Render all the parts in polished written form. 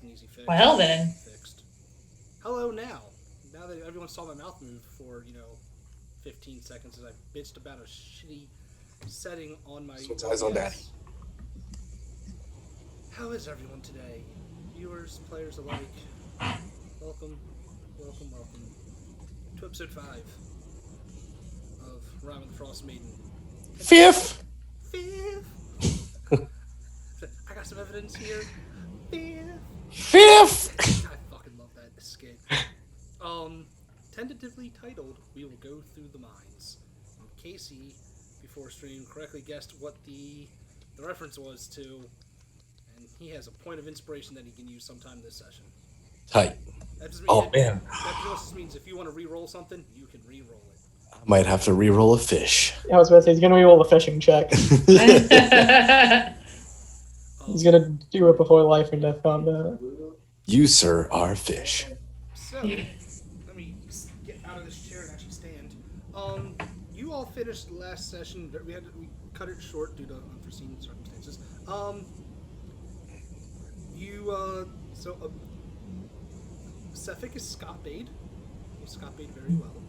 That's an easy fix. Well then. Fixed. Hello now. Now that everyone saw my mouth move for, 15 seconds as I bitched about a shitty setting on my So it's eyes on daddy. How is everyone today? Viewers, players alike. Welcome to episode 5 of Rime and the Frostmaiden. Fifth! I got some evidence here. Fifth! I fucking love that skit. Tentatively titled, We Will Go Through the Mines. Casey, before stream, correctly guessed what the reference was to, and he has a point of inspiration that he can use sometime this session. Tight. Man. That just means if you want to re-roll something, you can re-roll it. I might have to re-roll a fish. I was about to say, he's going to re-roll a fishing check. He's going to do it before life and death combat. You, sir, are fish. So, let me get out of this chair and actually stand. You all finished last session. We cut it short due to unforeseen circumstances. Sefik is Scotbade. You Scotbade very well.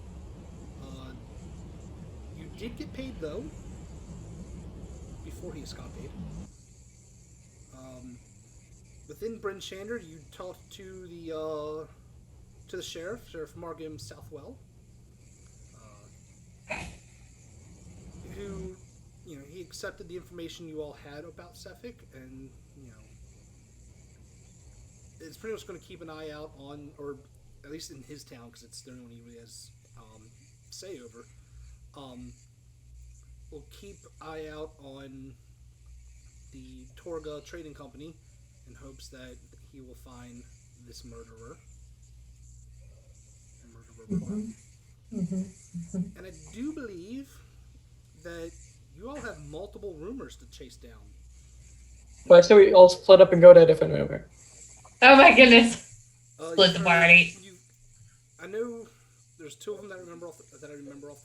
You did get paid though before he Scotbade. Within Bryn Shander, you talked to the sheriff, Sheriff Margam Southwell, who, he accepted the information you all had about Sefik, and is pretty much going to keep an eye out on, or at least in his town, because it's the only one he really has say over. We'll keep eye out on the Torga Trading Company in hopes that he will find this murderer. And I do believe that you all have multiple rumors to chase down. Well, I say we all split up and go to a different rumor. Oh my goodness! Split the party. I know there's two of them that I remember off the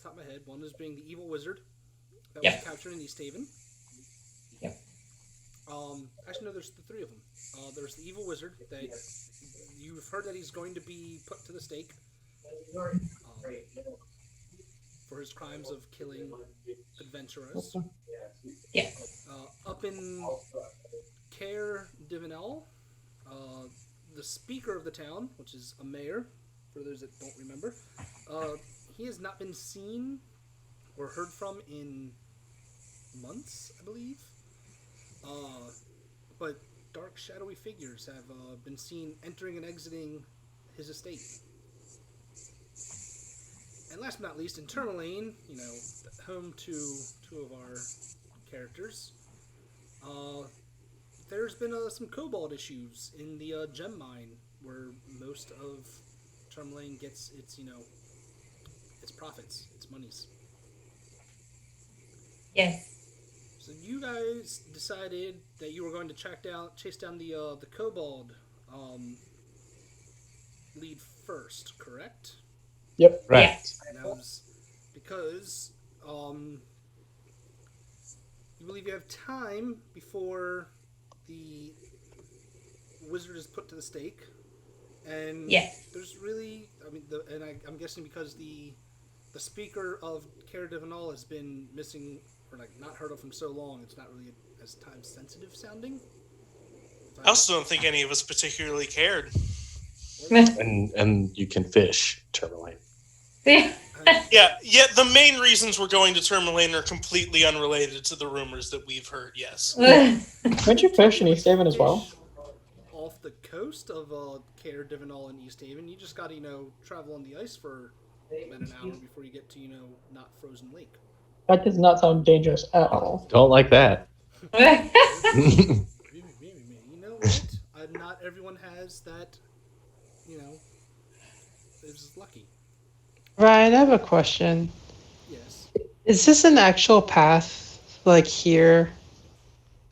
top of my head. One is being the evil wizard that was captured in East Haven. Yep. Actually, no, there's the three of them. There's the evil wizard that you've heard that he's going to be put to the stake for his crimes of killing adventurers. Yeah. Up in Caer Divinel, the speaker of the town, which is a mayor, for those that don't remember, he has not been seen or heard from in months, I believe. But dark, shadowy figures have been seen entering and exiting his estate. And last but not least, in Tourmaline, home to two of our characters, there's been some kobold issues in the gem mine, where most of Tourmaline gets its profits, its monies. Yes. So you guys decided that you were going to chase down the kobold lead first, correct? Yep. Right. Yeah. And that was because you believe you have time before the wizard is put to the stake, and there's really, I'm guessing because the speaker of Caer Divinal has been missing or not heard of from so long, it's not really as time sensitive sounding. I also don't think any of us particularly cared. And you can fish, Tourmaline. Yeah, the main reasons we're going to Tourmaline are completely unrelated to the rumors that we've heard, yes. Couldn't you fish in East Haven as well? Off the coast of Caer Divinal and East Haven, you just got to, travel on the ice for about an hour before you get to, not frozen lake. That does not sound dangerous at all. Don't like that. You know what? Not everyone has that, is lucky. Ryan, I have a question. Yes. Is this an actual path, here,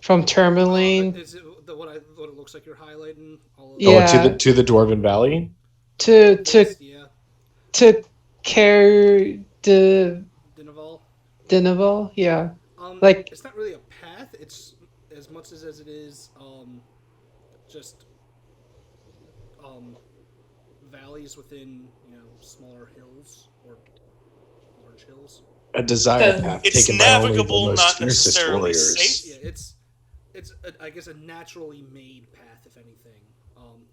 from Tourmaline? Is it what it looks like you're highlighting? All of to the Dwarven Valley? To Caer Divinal? Yeah. It's not really a path. It's as much as it is just valleys within, smaller hills or large hills. A desire So path it's taken by only the navigable, most not fiercest necessarily warriors. safe. Yeah, it's I guess a naturally made path, if anything.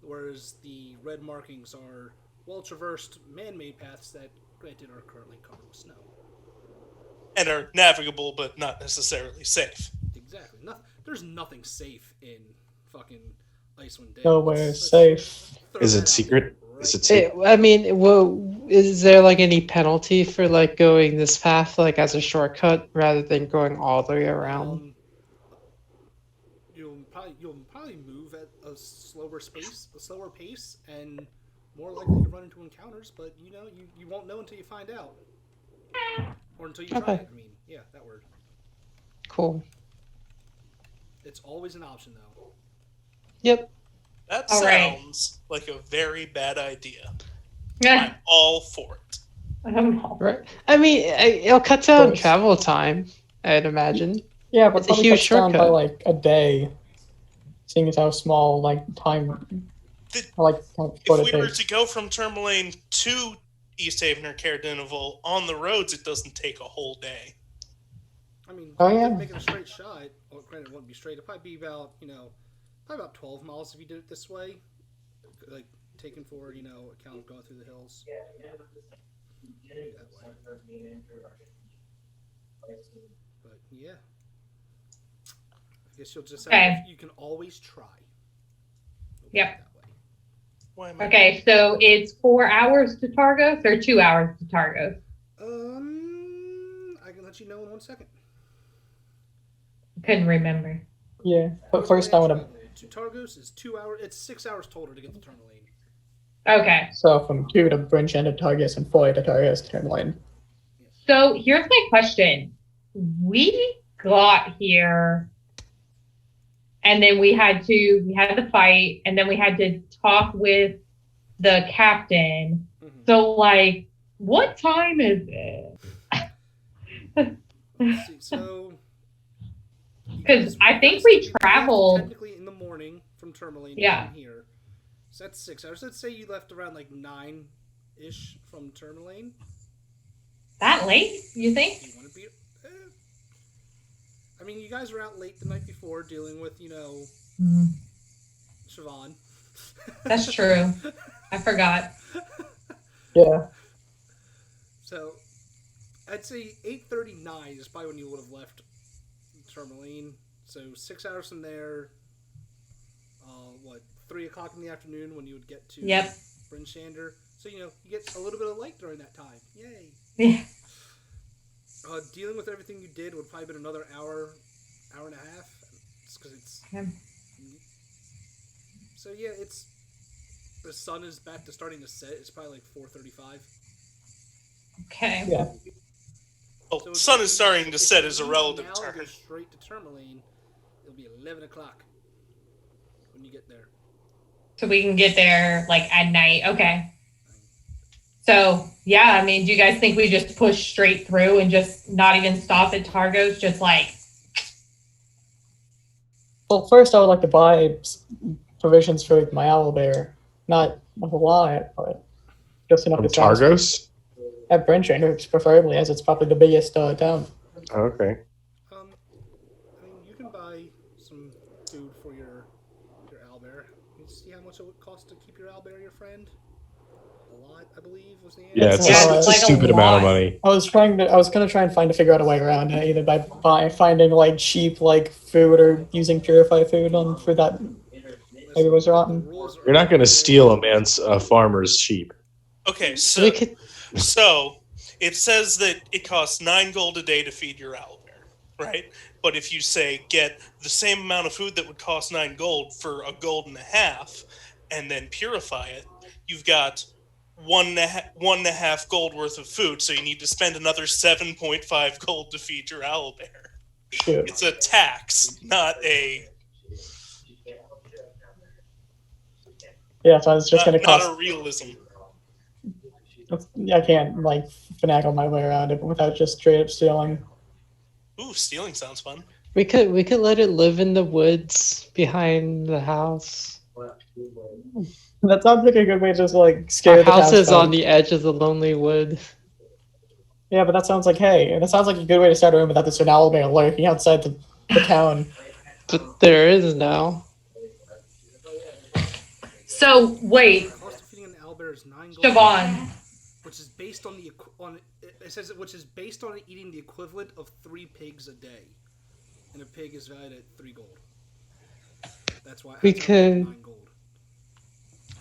Whereas the red markings are well-traversed, man-made paths that, granted, are currently covered with snow. And are navigable, but not necessarily safe. Exactly. There's nothing safe in fucking Icewind Dale. Nowhere safe. Is it secret? Is it Hey, secret? I mean, is there like any penalty for like going this path like as a shortcut rather than going all the way around? You'll probably move at a slower pace, and more likely to run into encounters. But you won't know until you find out, or until you try Okay. it. I mean, yeah, that word. Cool. It's always an option, though. Yep. That All right. sounds like a very bad idea. Yeah. I'm all for it. Right. I mean, it'll cut down Yes. travel time, I'd imagine. Yeah, but It's a probably huge cuts down by shortcut. like a day, seeing as how small time, The- what If it we were takes. to go from Tourmaline to East Haven or Caer-Dineval on the roads, it doesn't take a whole day. I mean, Oh, yeah. making a straight shot. Well, granted, it wouldn't be straight. It'd probably be about probably about 12 miles if you did it this way, like taking forward account of going through the hills. That way. But yeah, I guess you'll just have Okay. you can always try. We'll put it Yep. that way. Why am I? Okay, so it's 4 hours to Targos or 2 hours to Targos? I can let you know in 1 second. Couldn't remember. Yeah, but first I want to. To Targos is 2 hours. It's 6 hours total to get to Tourmaline. Okay, So from 2 to Brinchen to Targus and 4 to Targus to Tourmaline. so here's my question. We got here and then we had the fight and then we had to talk with the captain. Mm-hmm. So like, what time is it? Let's see, so. Because I think we traveled. Technically in the morning from Tourmaline Yeah. to here. So that's 6 hours. Let's say you left around like 9-ish from Tourmaline. That late, you think? Do you want to be? I mean, you guys were out late the night before dealing with, Siobhan. That's true. I forgot. Yeah. So, I'd say 8:39 is probably when you would have left Tourmaline. So 6 hours from there. 3 o'clock in the afternoon when you would get to Yep. Bryn Shander. So you get a little bit of light during that time. Yay! Yeah. Dealing with everything you did would probably been another hour and a half. Just because it's. Yeah. So yeah, the sun is back to starting to set. It's probably like 4:35. Okay. Yeah. Well, So sun is starting to if set you as a leave relative now term. and go straight to Tourmaline, it'll be 11 o'clock when you get there. So we can get there like at night. Okay. So yeah, I mean, do you guys think we just push straight through and just not even stop at Targos? Just like, Well, first I would like to buy provisions for my owlbear. Not a lot, but just enough From to satisfy. Targos? At Brinchen, preferably, as it's probably the biggest town. Okay. I mean, you can buy some food for your owlbear. You see how much it would cost to keep your owlbear your friend? A lot, I believe, was the answer. Yeah, it's, Yeah, a, it's it's a like a stupid amount of lot. money. I was gonna try and figure out a way around it, either by finding like cheap like food or using purified food for that. Maybe it was rotten. You're not going to steal a farmer's sheep. Okay, We could. So it says that it costs 9 gold a day to feed your owlbear, right? But if you say get the same amount of food that would cost 9 gold for a gold and a half, and then purify it, you've got 1.5 gold worth of food. So you need to spend another 7.5 gold to feed your owlbear. Shoot. It's a tax, not a Yeah, so it's just gonna cost. not a realism. I can't like finagle my way around it without just straight up stealing. Ooh, stealing sounds fun. We could let it live in the woods behind the house. That sounds like a good way to just like Our scare the house is townsfolk. on the edge of the lonely wood. Yeah, but that sounds like that sounds like a good way to start a room without this owlbear lurking outside the town. But there is now. So wait, The cost of feeding an owlbear is 9 gold. Siobhan. Which is based on it says which is based on it eating the equivalent of 3 pigs a day, and a pig is valued at 3 gold. That's why We that's could- 9 gold.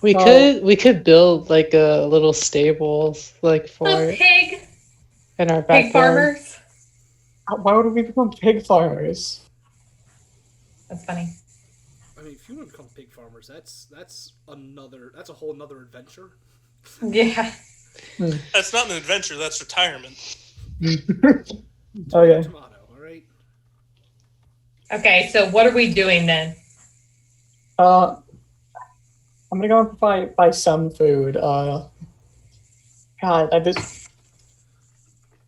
We could build like a little stables like for Little it pig in our backyard. farmers. Why would we become pig farmers? That's funny. I mean, if you want to become pig farmers, that's a whole nother adventure. Yeah. That's not an adventure. That's retirement. Okay. Tomato, all right. Okay, so what are we doing then? I'm gonna go and buy some food. God, I just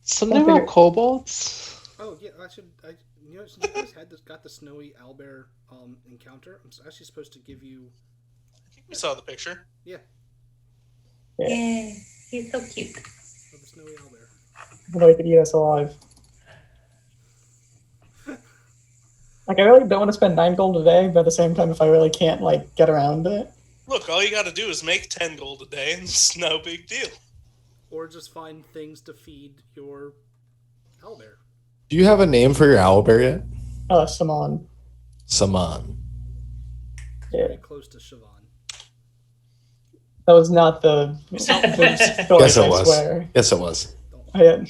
Something about kobolds? Oh yeah, you know, since you guys got the snowy owlbear encounter, I'm actually supposed to give you. We saw the picture. Yeah, Yeah, he's so cute. of the snowy owlbear. I know he could eat us alive. Like, I really don't want to spend 9 gold a day, but at the same time, if I really can't like get around it, Look, all you got to do is make 10 gold a day, and it's no big deal. Or just find things to feed your owlbear. Do you have a name for your owlbear yet? Saman. Saman. Yeah, Very close to Siobhan. that was not the. Yes, Yes, it was. Yes, it was. Yeah.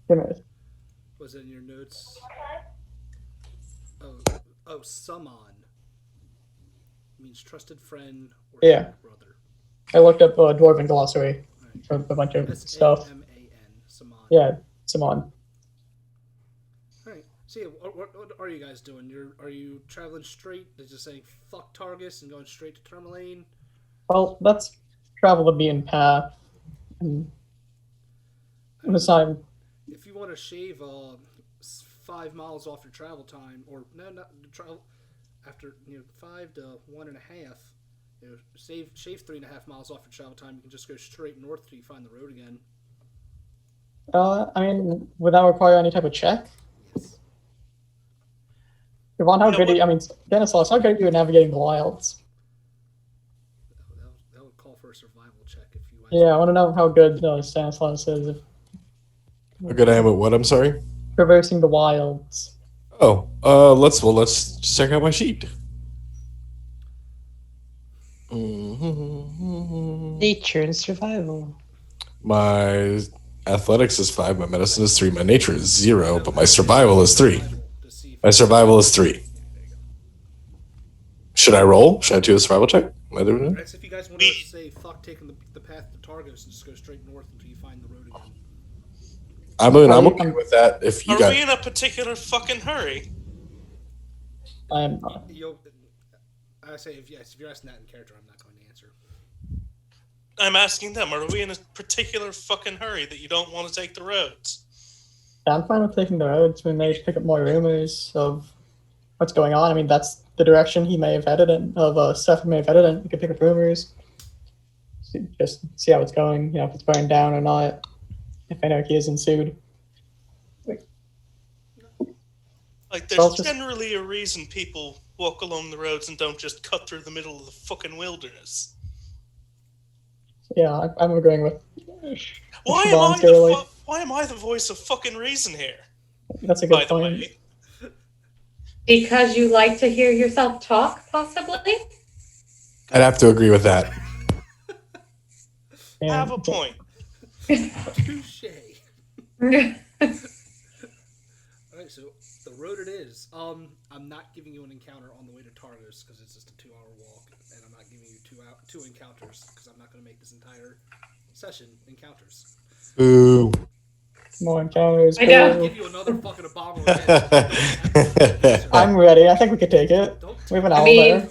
Give me it. Was it in your notes? Oh, Saman. Means trusted friend or Yeah. brother. I looked up Dwarven glossary for a bunch of stuff. Saman. Saman. Yeah, Saman. Alright. So yeah, what are you guys doing? Are you traveling straight? Just saying fuck Targus and going straight to Tourmaline? Well, let's travel the beaten path. And this time, If you want to shave 5 miles off your travel time, or no, not travel after 5 to 1.5, shave 3.5 miles off your travel time. You can just go straight north till you find the road again. I mean, would that require any type of check? Yes. Yvonne, how good are you? I mean, Stanislaus, how good are you at navigating the wilds? That would call for a survival check if you. Yeah, I want to know how good Stanislaus is at How good I am at what? I'm sorry. traversing the wilds. Oh, let's check out my sheet. Nature and survival. My athletics is 5, my medicine is 3, my nature is 0, but my survival is 3. My survival is 3. Should I roll? Should I do a survival check? Am I doing it? Right, so if you guys want to say fuck taking the path to Targus and just go straight north until you find the road again. I mean, I'm okay with that. If you Are got, we in a particular fucking hurry? I'm not. I say if you're asking that in character, I'm not going to answer. I'm asking them, are we in a particular fucking hurry that you don't want to take the roads? I'm fine with taking the roads. We may pick up more rumors of what's going on. I mean, that's the direction he may have headed in, of stuff he may have headed in. We could pick up rumors. Just see how it's going, if it's burned down or not. If anarchy has ensued. Like, there's Well, just- generally a reason people walk along the roads and don't just cut through the middle of the fucking wilderness. Yeah, I'm agreeing with. Why Siobhan, am, clearly. why am I the voice of fucking reason here? That's a By good the point. way, Because you like to hear yourself talk, possibly? I'd have to agree with that. And- have a point. Touche. Alright, so the road it is. I'm not giving you an encounter on the way to Targus because it's just a 2-hour walk, and I'm not giving you two encounters because I'm not going to make this entire session encounters. Ooh. More encounters. I know. I'll give you another fucking abominable head. I'm ready. I think we could take it. We have an I owl mean- there.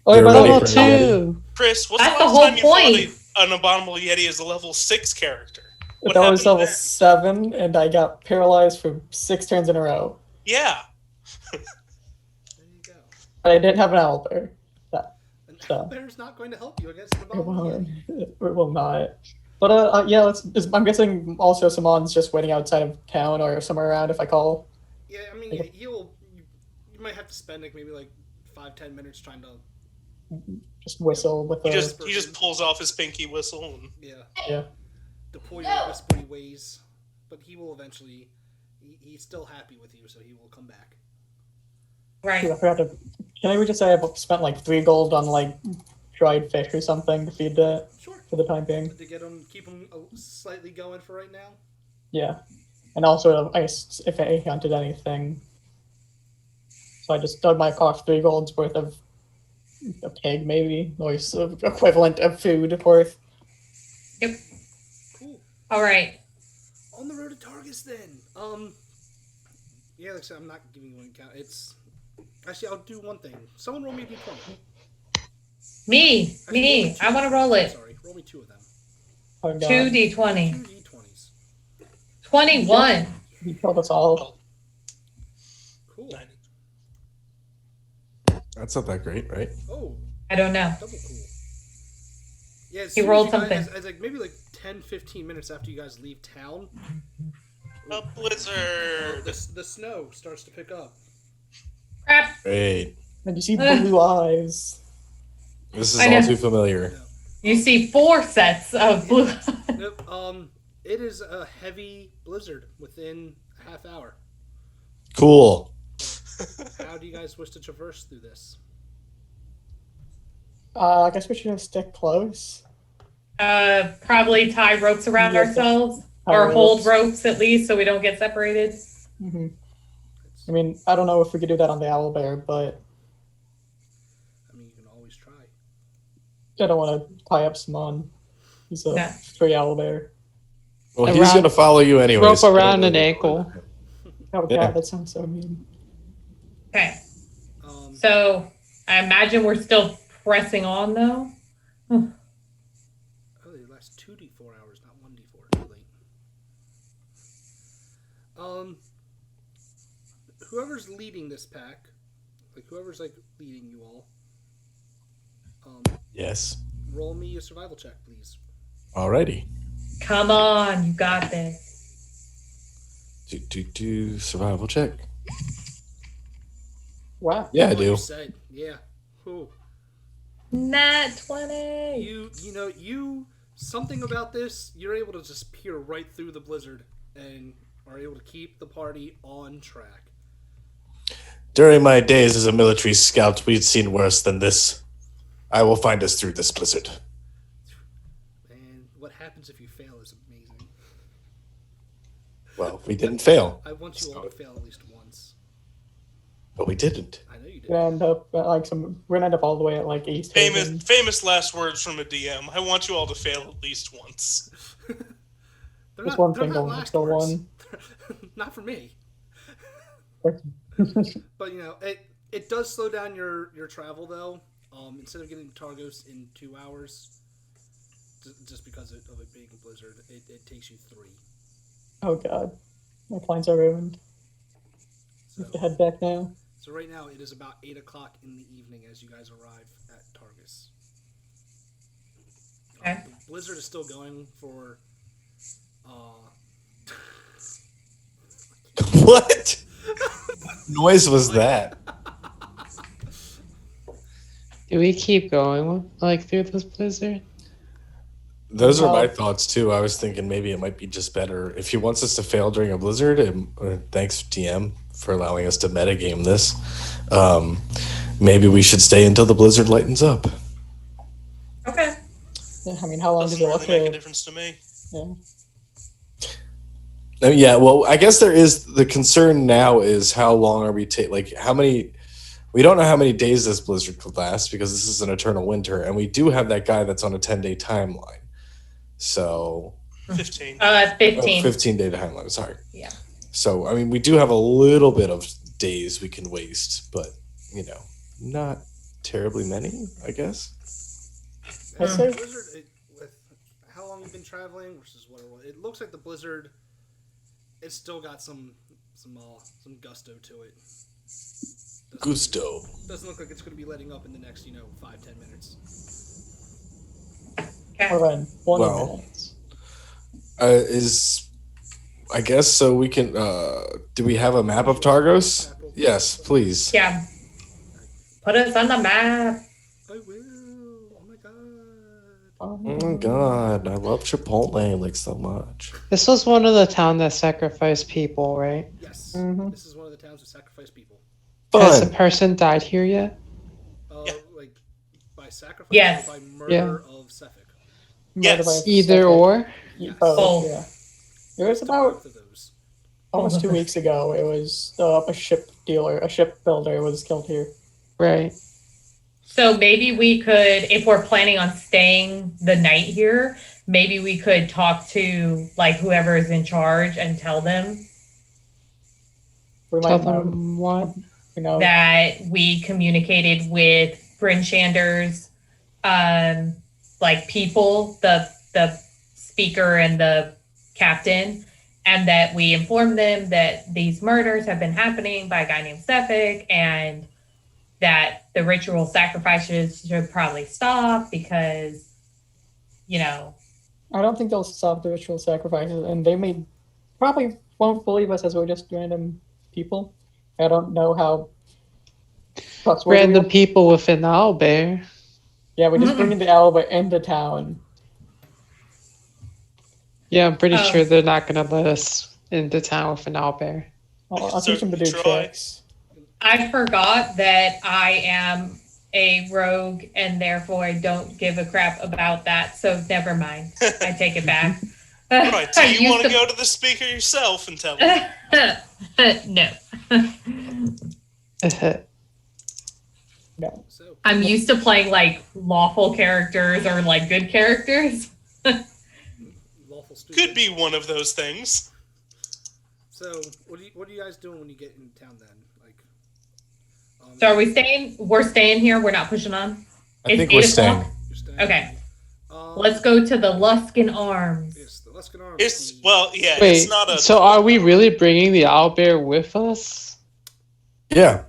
Oh, You're by the ready way, for Level 2. Chris, what's That's the the last whole time you fought point. an abominable yeti as a level 6 character? What that was happened level then? 7, and I got paralyzed for 6 turns in a row. Yeah. There you go. But I didn't have an owl there. An So Bear's not going to help you against the it bomb. won't. It will not. But yeah, I'm guessing also Simon's just waiting outside of town or somewhere around if I call. Yeah, I mean, you might have to spend like maybe like 5-10 minutes trying to. Just whistle with He the. just pulls off his pinky whistle. And... Yeah. Deploy your whispery ways, but he will eventually. He's still happy with you, so he will come back. Right. Dude, I forgot to. Can I just say I've spent like 3 gold on like dried fish or something to feed that Sure. for the time being. To keep him slightly going for right now. Yeah, and also if I hunted anything, so I just dug my cost 3 gold's worth of a pig maybe, or equivalent of food worth. Yep. Cool. All right. On the road to Targus then. Yeah, like I said, I'm not giving you one count. It's actually I'll do one thing. Someone roll me a d20. Me. I want to roll it. Sorry, roll me 2 of them. Oh, God. 2d20. 2 d20s. 21. You killed us all. Cool. That's not that great, right? Oh, I don't know. double cool. Yeah, as He soon as rolled you guys- something. As like maybe like 10-15 minutes after you guys leave town, A blizzard. the snow starts to pick up. Crap. Great. And you see blue eyes. This is I all know. too familiar. You see 4 sets of blue. Nope. It is a heavy blizzard within a half hour. Cool. How do you guys wish to traverse through this? I guess we should just stick close. Probably tie ropes around Yeah. ourselves. Tie Or hold ropes. ropes at least so we don't get separated. Hmm. I mean, I don't know if we could do that on the owlbear, but I mean, you can always try. I don't want to tie up Simon. He's a No. free owlbear. Well, Around- he's going to follow you anyways. Rope around an ankle. Oh God, Yeah. that sounds so mean. Okay. Um, So I imagine we're still pressing on though. oh, they last 2d4 hours, not 1d4. Too late. Whoever's leading this pack, like whoever's like leading you all, Yes. roll me a survival check, please. Alrighty. Come on, you got this. Survival check. Wow. Yeah, I Like you do. said, yeah. Whew. Nat 20. You something about this, you're able to just peer right through the blizzard and are able to keep the party on track. During my days as a military scout, we'd seen worse than this. I will find us through this blizzard. And what happens if you fail is amazing. Well, we didn't fail, I want you all to fail at least once. but we didn't. I know you did. We're gonna end up at we're gonna end up all the way at like East Haven. Famous last words from a DM. I want you all to fail at least once. There's one they're thing not going last for words. one. Not for me. But you know, it does slow down your travel though. Instead of getting to Targos in 2 hours, just because of it being a blizzard, it takes you 3. Oh God, my plans are ruined. I have to head back now. So right now it is about 8 o'clock in the evening as you guys arrive at Targus. Okay. The blizzard is still going for. What noise was that? Do we keep going like through this blizzard? Those are my Well- thoughts too. I was thinking maybe it might be just better if he wants us to fail during a blizzard. And thanks, TM, for allowing us to metagame this. Maybe we should stay until the blizzard lightens up. Okay. Yeah, I mean, how long Doesn't does it really make a look? difference to me. Yeah. Yeah, well, I guess there is the concern now is how long are we how many? We don't know how many days this blizzard could last because this is an eternal winter, and we do have that guy that's on a 10-day timeline. So 15. 15. 15-day timeline. Sorry. Yeah. So I mean, we do have a little bit of days we can waste, but not terribly many, I guess. I'd say Blizzard, with how long you've been traveling versus what it was, it looks like the blizzard. It's still got some gusto to it. Gusto. Doesn't look like it's going to be letting up in the next, 5-10 minutes. Okay. Or then 20 Well. minutes. I guess so. We can. Do we have a map of Targos? Yes, please. Yeah. Put us on the map. I will. Oh my god. Oh my god, I love Chipotle like so much. This was one of the town that sacrificed people, right? Yes. Mhm. This is one of the towns that sacrifice people. Has a Fun. person died here yet? Like by sacrifice Yes. or by murder of Suffolk. Yes. Either or? Yes. Both. Yeah. It was about Both of those. almost 2 weeks ago. It was a shipbuilder was killed here. Right. So maybe we could, if we're planning on staying the night here, maybe we could talk to like whoever is in charge and tell them We Tell might know. them what? that we communicated with Bryn Shander's like people, the speaker and the captain, and that we informed them that these murders have been happening by a guy named Suffolk, and that the ritual sacrifices should probably stop because, I don't think they'll stop the ritual sacrifices, and they probably won't believe us as we're just random people. I don't know how trustworthy Random we are. people with an owlbear. Yeah, we're just bringing the Alba into town. Yeah, I'm pretty Oh. sure they're not going to let us into town with an owlbear. I'll teach them to do Certainly try. tricks. I forgot that I am a rogue and therefore I don't give a crap about that. So never mind. I take it back. Right, do I you want to used go to the speaker yourself and tell him? No. No. So I'm used to playing like lawful characters or like good characters. lawful stupid. Could be one of those things. So what are you guys doing when you get in town then? Like So are we staying? We're staying here. We're not pushing on. I think It's we're 8 o'clock? staying. you're staying? Okay. Let's go to the Luskin Arms. Yes, the Luskin Arms. It's the- it's Wait, not a. so are we really bringing the owlbear with us? Yeah.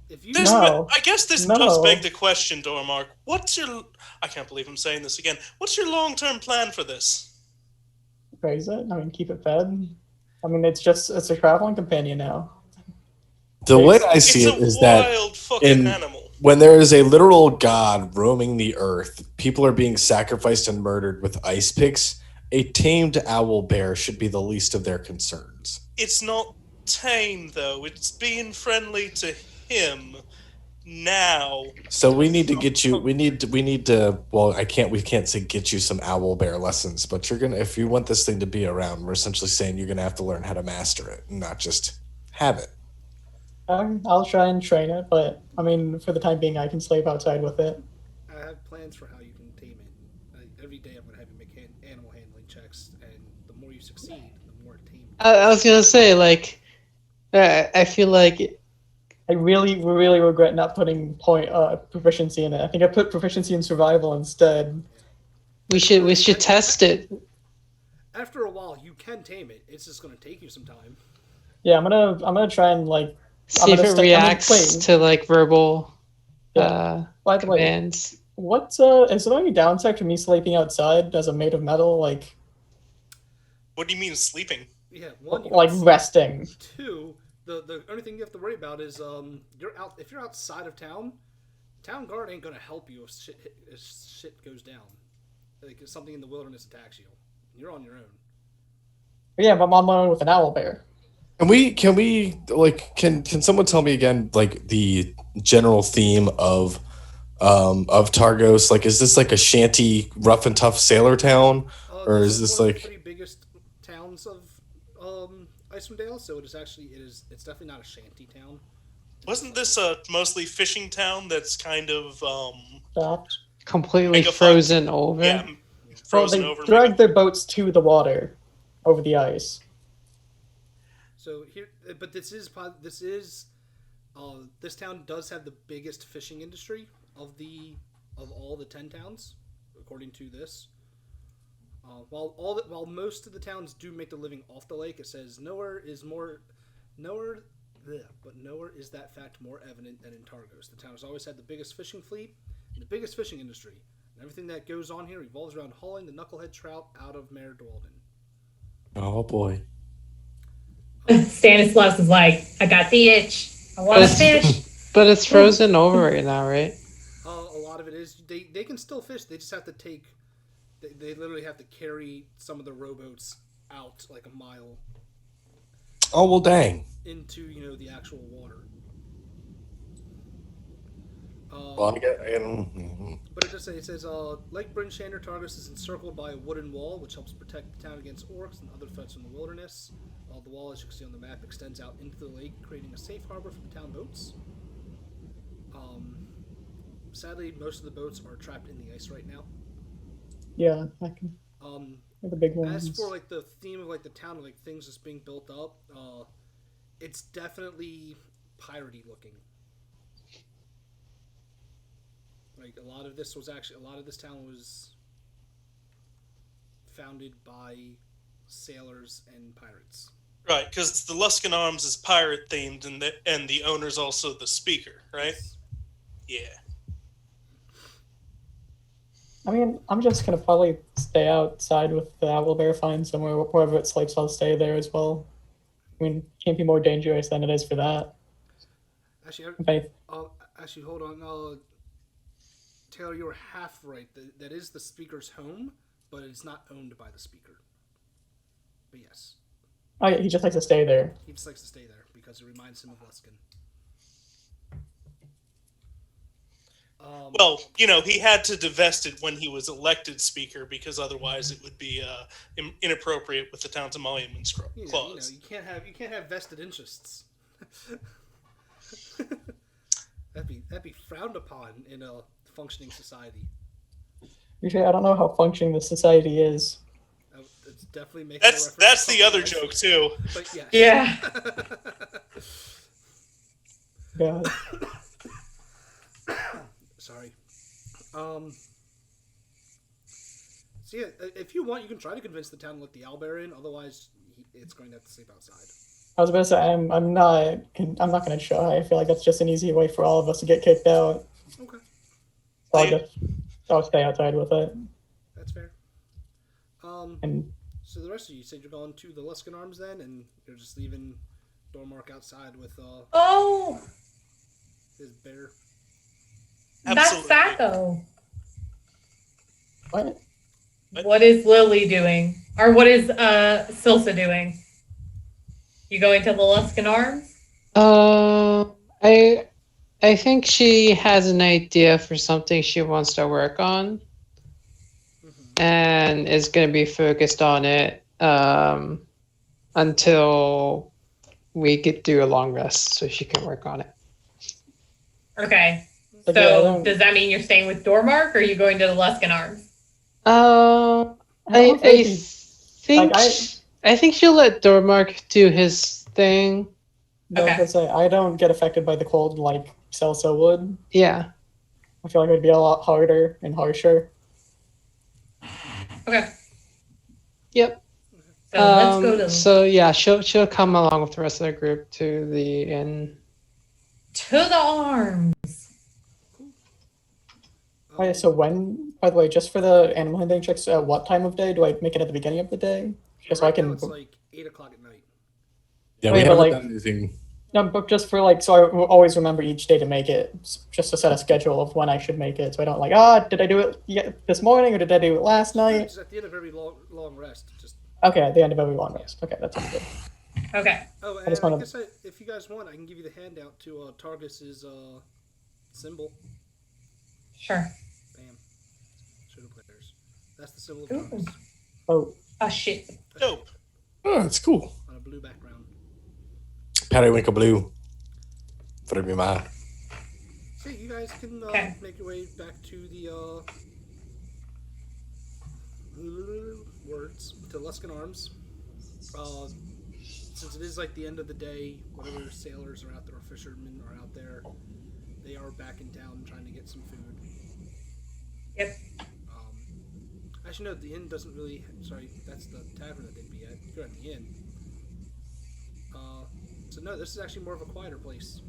If you No. I guess this No. does beg the question, Dormark. What's your? I can't believe I'm saying this again. What's your long-term plan for this? Raise it. Keep it fed. It's a traveling companion now. The way I see It's it a is that wild fucking in- animal. when there is a literal god roaming the earth, people are being sacrificed and murdered with ice picks. A tamed owl bear should be the least of their concerns. It's not tame though. It's being friendly to him now. So we need to get you. We need to. Well, we can't say get you some owl bear lessons, but you're gonna. If you want this thing to be around, we're essentially saying you're gonna have to learn how to master it, and not just have it. I'll try and train it, but for the time being, I can slave outside with it. I have plans for how you can tame it. Every day I'm going to have you make animal handling checks, and the more you succeed, the more tame. I was going to say, like, I feel like I really, really regret not putting proficiency in it. I think I put proficiency in survival instead. we should test it. After a while, you can tame it. It's just going to take you some time. Yeah, I'm gonna try and See if it reacts wait. to like verbal By the way, commands. is there any downside to me sleeping outside as a made of metal? What do you mean sleeping? Yeah, one. You Like can- resting. Two. The only thing you have to worry about is if you're outside of town, town guard ain't gonna help you if shit goes down. Like if something in the wilderness attacks you, you're on your own. Yeah, but I'm on my own with an owl bear. Can someone tell me again, like, the general theme of Targos? Like, is this like a shanty, rough and tough sailor town, or is this one of like? the 3 biggest towns of Icewind Dale? So it's definitely not a shanty town. Wasn't this a mostly fishing town that's kind of Stopped. Completely Mega frozen over. yeah, Well, frozen they over? dragged their boats to the water, over the ice. So here, but this town does have the biggest fishing industry of all the 10 towns, according to this. While most of the towns do make their living off the lake, it says nowhere nowhere is that fact more evident than in Targos. The town has always had the biggest fishing fleet and the biggest fishing industry. And everything that goes on here revolves around hauling the knucklehead trout out of Mare Dwalden. Oh boy. Stanislaus is like, I got the itch. I want to fish. But it's frozen over right now, right? A lot of it is. They can still fish. They just have to take... They literally have to carry some of the rowboats out like a mile. Oh, well, dang. Into, the actual water. Well, But it says, Lake Bryn Shander Targus is encircled by a wooden wall, which helps protect the town against orcs and other threats from the wilderness. The wall, as you can see on the map, extends out into the lake, creating a safe harbor for the town boats. Sadly, most of the boats are trapped in the ice right now. Yeah, I can. The big ones. As for like the theme of like the town, like things just being built up, it's definitely piratey looking. Like a lot of this town was founded by sailors and pirates. Right, because the Luskan Arms is pirate themed, and the owner's also the speaker, right? Yes. Yeah. I mean, I'm just gonna probably stay outside with the owlbear, find somewhere wherever it sleeps. I'll stay there as well. I mean, it can't be more dangerous than it is for that. Actually, hold on. Taylor, you were half right. That is the speaker's home, but it's not owned by the speaker. But yes. Oh yeah, he just likes to stay there. He just likes to stay there because it reminds him of Luskan. Well, he had to divest it when he was elected speaker because otherwise it would be inappropriate with the town's emoluments clause. You can't have vested interests. that'd be frowned upon in a functioning society. Usually, I don't know how functioning the society is. It's definitely making that's the other joke too. But yes. Yeah. God. Sorry. So yeah, if you want, you can try to convince the town to let the owlbear in. Otherwise, it's going to have to sleep outside. I was about to say I'm not going to try. I feel like that's just an easy way for all of us to get kicked out. Okay. So I'll stay outside with it. That's fair. And so the rest of you said you're going to the Luskan Arms then, and you're just leaving Dormark outside with his bear. That's Sacco. what? What is Lily doing? Or what is Silsa doing? You going to the Luskan Arms? I think she has an idea for something she wants to work on, and is going to be focused on it until we get through a long rest, so she can work on it. Okay. But So does that mean you're staying with Dormark, or are you going to the Luskan Arms? I think she'll let Dormark do his thing. Okay. I don't get affected by the cold like Silsa would. Yeah. I feel like it would be a lot harder and harsher. Okay. Yep. So let's go to So yeah, she'll come along with the rest of the group to the inn. To the Arms. Oh, yeah, so when, by the way, just for the animal handling checks, at what time of day? Do I make it at the beginning of the day? Just so I can. Now it's like 8 o'clock at night. Yeah, Oh, we yeah, haven't but, done anything. No, but just for so I will always remember each day to make it, just to set a schedule of when I should make it. So I don't did I do it this morning or did I do it last night? Just at the end of every long rest. Okay, at the end of every long rest. Okay, that's good. Okay. Oh, and I guess if you guys want, I can give you the handout to Targus's symbol. Sure. Bam. Show the players. That's the symbol of Targus. Oh. Oh, shit. Dope. Oh, that's cool. On a blue background. Periwinkle blue. For me, man. So you guys can make your way back to the to Luskan Arms. Since it is like the end of the day, whatever sailors are out there or fishermen are out there, they are back in town trying to get some food. Yep. Actually, no, the inn doesn't really. Sorry, that's the tavern that they'd be at. You're at the inn. So no, this is actually more of a quieter place.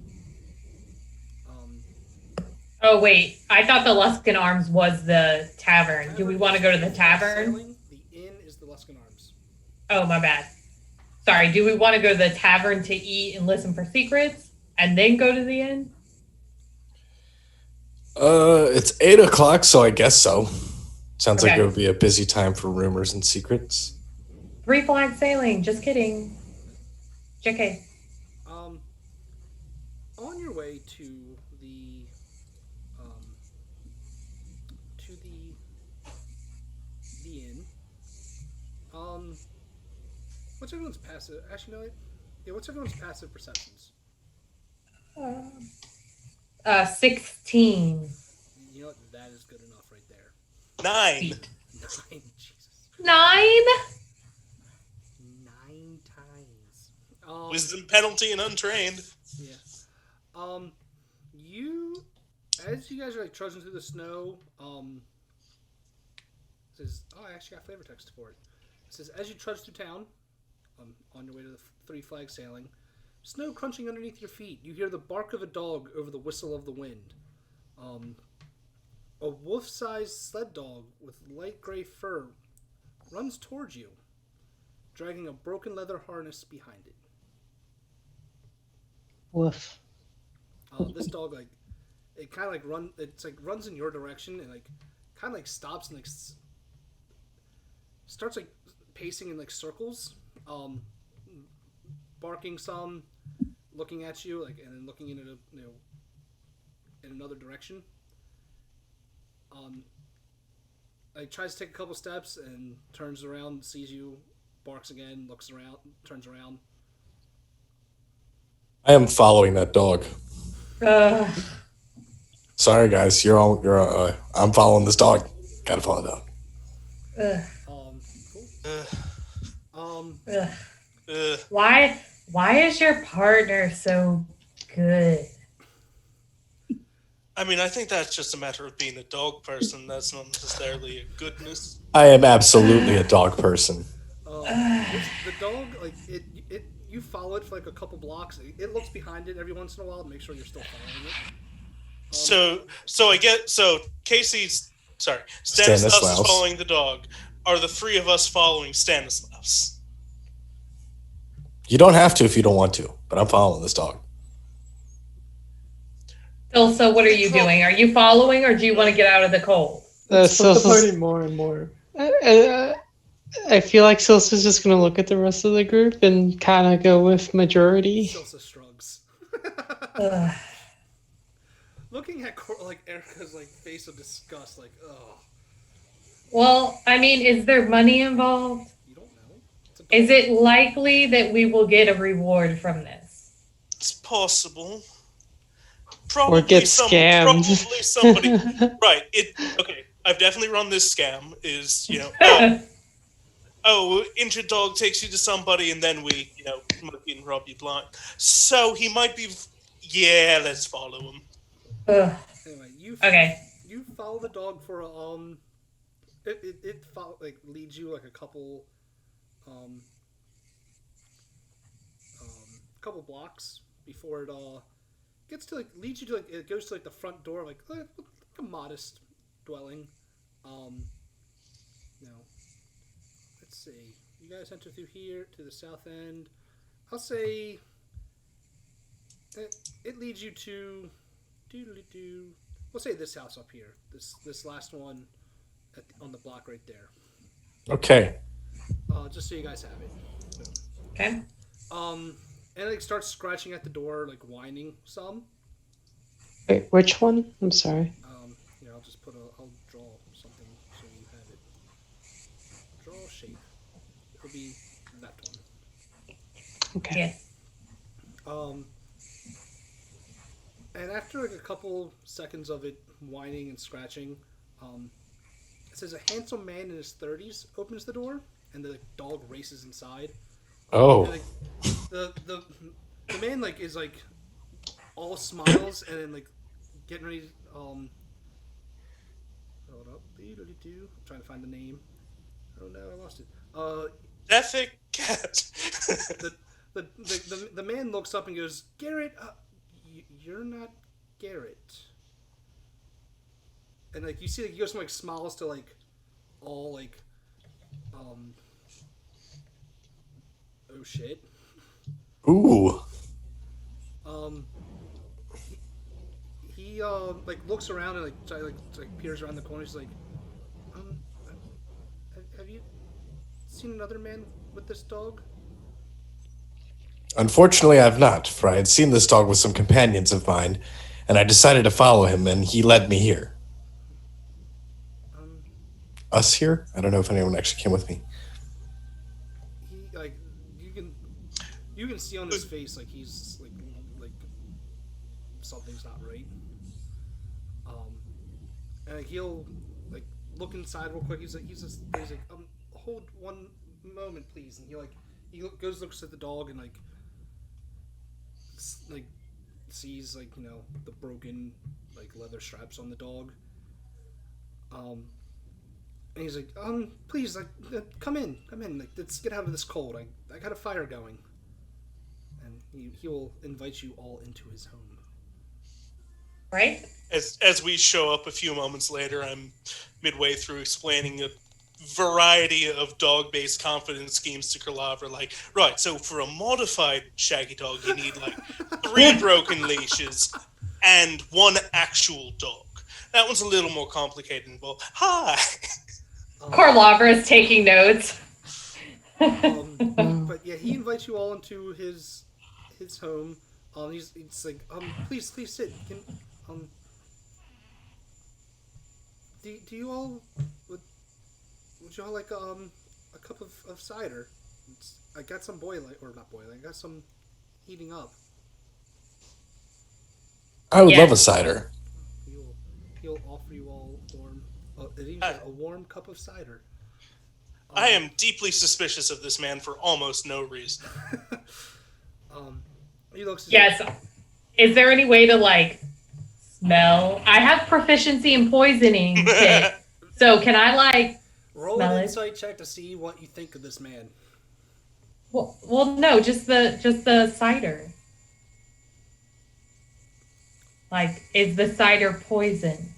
Oh wait, I thought the Luskan Arms was the tavern. Do we want to go to the tavern? The inn is the Luskan Arms. Oh, my bad. Sorry, do we want to go to the tavern to eat and listen for secrets and then go to the inn? It's 8 o'clock, so I guess so. Sounds like Okay. it would be a busy time for rumors and secrets. 3 flag sailing. Just kidding. JK. On your way to the inn. What's everyone's passive? Actually, no. Yeah, what's everyone's passive perceptions? 16. You know what? That is good enough right there. 9. 9. Jesus. 9? 9 times. Wisdom penalty and untrained. Yeah. You, as you guys are like trudging through the snow, it says, oh, I actually got flavor text for it. It says, as you trudge through town, on your way to the 3 flag sailing, snow crunching underneath your feet, you hear the bark of a dog over the whistle of the wind. A wolf-sized sled dog with light gray fur runs towards you, dragging a broken leather harness behind it. Woof. This dog, like, it kind of like runs in your direction and like kind of like stops and like starts like pacing in like circles, barking some, looking at you, like, and then looking in in another direction. Like tries to take a couple steps and turns around, sees you, barks again, looks around, turns around. I am following that dog. Sorry, guys. I'm following this dog. Gotta follow the dog. Cool. Why is your partner so good? I mean, I think that's just a matter of being a dog person. That's not necessarily a goodness. I am absolutely a dog person. The dog, like you follow it for like a couple blocks. It looks behind it every once in a while to make sure you're still following it. So Casey's Stanislaus is following the dog. Are the 3 of us following Stanislaus? You don't have to if you don't want to, but I'm following this dog. Silsa, what are you doing? Are you following, or do you want to get out of the cold? Split the party more and more. I feel like Silsa's just going to look at the rest of the group and kind of go with majority. Silsa shrugs. Looking at like Erica's like face of disgust, like, oh. Well, I mean, is there money involved? You don't know. Is it likely that we will get a reward from this? It's possible. Probably Or get scammed. Probably somebody. Right. Okay. I've definitely run this scam. Injured dog takes you to somebody, and then we, monkey and rob you blind. So he might be. Yeah, let's follow him. Anyway, you follow the dog for it leads you like a couple couple blocks before it gets to like leads you to like it goes to like the front door like a modest dwelling. Let's see. You guys enter through here to the south end. I'll say it leads you to we'll say this house up here. This last one on the block right there. Okay. Just so you guys have it. Okay. And it like starts scratching at the door, like whining some. Wait, which one? I'm sorry. I'll just I'll draw something so you have it. Draw a shape. It'll be that one. Okay. Yes. And after like a couple seconds of it whining and scratching, it says a handsome man in his 30s opens the door, and the dog races inside. Oh. And, like, the man like is like all smiles and then like getting ready to, hold up. I'm trying to find the name. Oh no, I lost it. Ethic cat. The the man looks up and goes, Garrett, you're not Garrett. And like you see, like he goes from like smiles to like all like, oh shit. Ooh. He like looks around and like peers around the corner. He's like, have you seen another man with this dog? Unfortunately, I've not, for I had seen this dog with some companions of mine, and I decided to follow him, and he led me here. Us here? I don't know if anyone actually came with me. He like you can see on his face like he's like something's not right. And like, he'll like look inside real quick. He's like hold one moment, please. And he goes looks at the dog and like sees like the broken like leather straps on the dog. And he's like, please, like, come in, like, let's get out of this cold. I got a fire going. And he will invite you all into his home. Right? As we show up a few moments later, I'm midway through explaining a variety of dog-based confidence schemes to Korlavra. Like, right, so for a modified shaggy dog, you need, like, 3 broken leashes and 1 actual dog. That one's a little more complicated. Well, hi! Korlavra is taking notes. But yeah, he invites you all into his home. He's like, please sit. Do you all would you all like a cup of cider? I got some boiling, or not boiling. I got some heating up. I would love a cider. He'll offer you all a warm cup of cider. I am deeply suspicious of this man for almost no reason. He looks. Yes. Is there any way to like smell? I have proficiency in poisoning kit, so can I like roll an insight check to see what you think of this man? Well, no, just the cider. Like, is the cider poisoned?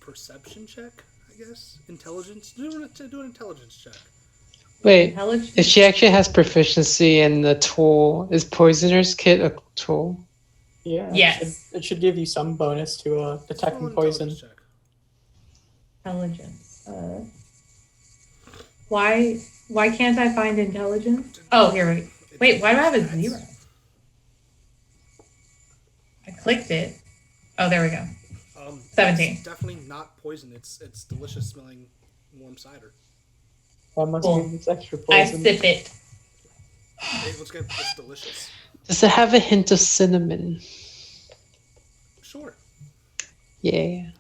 Perception check, I guess. Intelligence. Do an intelligence check. Wait, if she actually has proficiency in the tool, is Poisoner's Kit a tool? Yeah. Yes. It should give you some bonus to detecting poison. Intelligence. Why can't I find intelligence? Oh, here we go. Wait, why do I have a 0? I clicked it. Oh, there we go. 17. It's definitely not poison. It's delicious smelling warm cider. That must mean it's extra poison. I sip it. It's delicious. Does it have a hint of cinnamon? Sure. Yeah.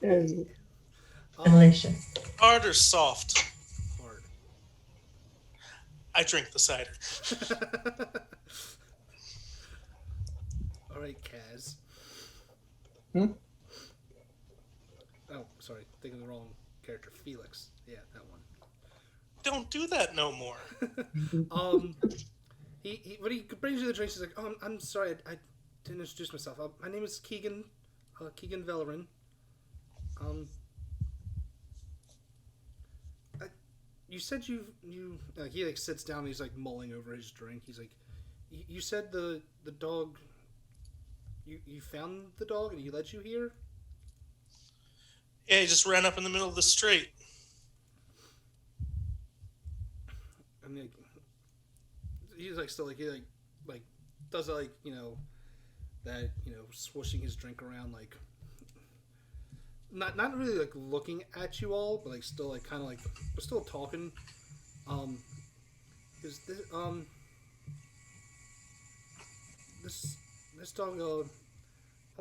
Delicious. Hard or soft? Hard. I drink the cider. All right, Kaz. Oh, sorry. Thinking of the wrong character. Felix. Yeah, that one. Don't do that no more. When he brings you the drinks, he's like, "Oh, I'm sorry, I didn't introduce myself. My name is Keegan, Keegan Vellerin. You said you he like sits down and he's like mulling over his drink. He's like, you said the dog. You found the dog and he led you here. Yeah, he just ran up in the middle of the street. And he's like still like he like does like that swooshing his drink around like not really like looking at you all, but like still like kind of like we're still talking. Is this dog?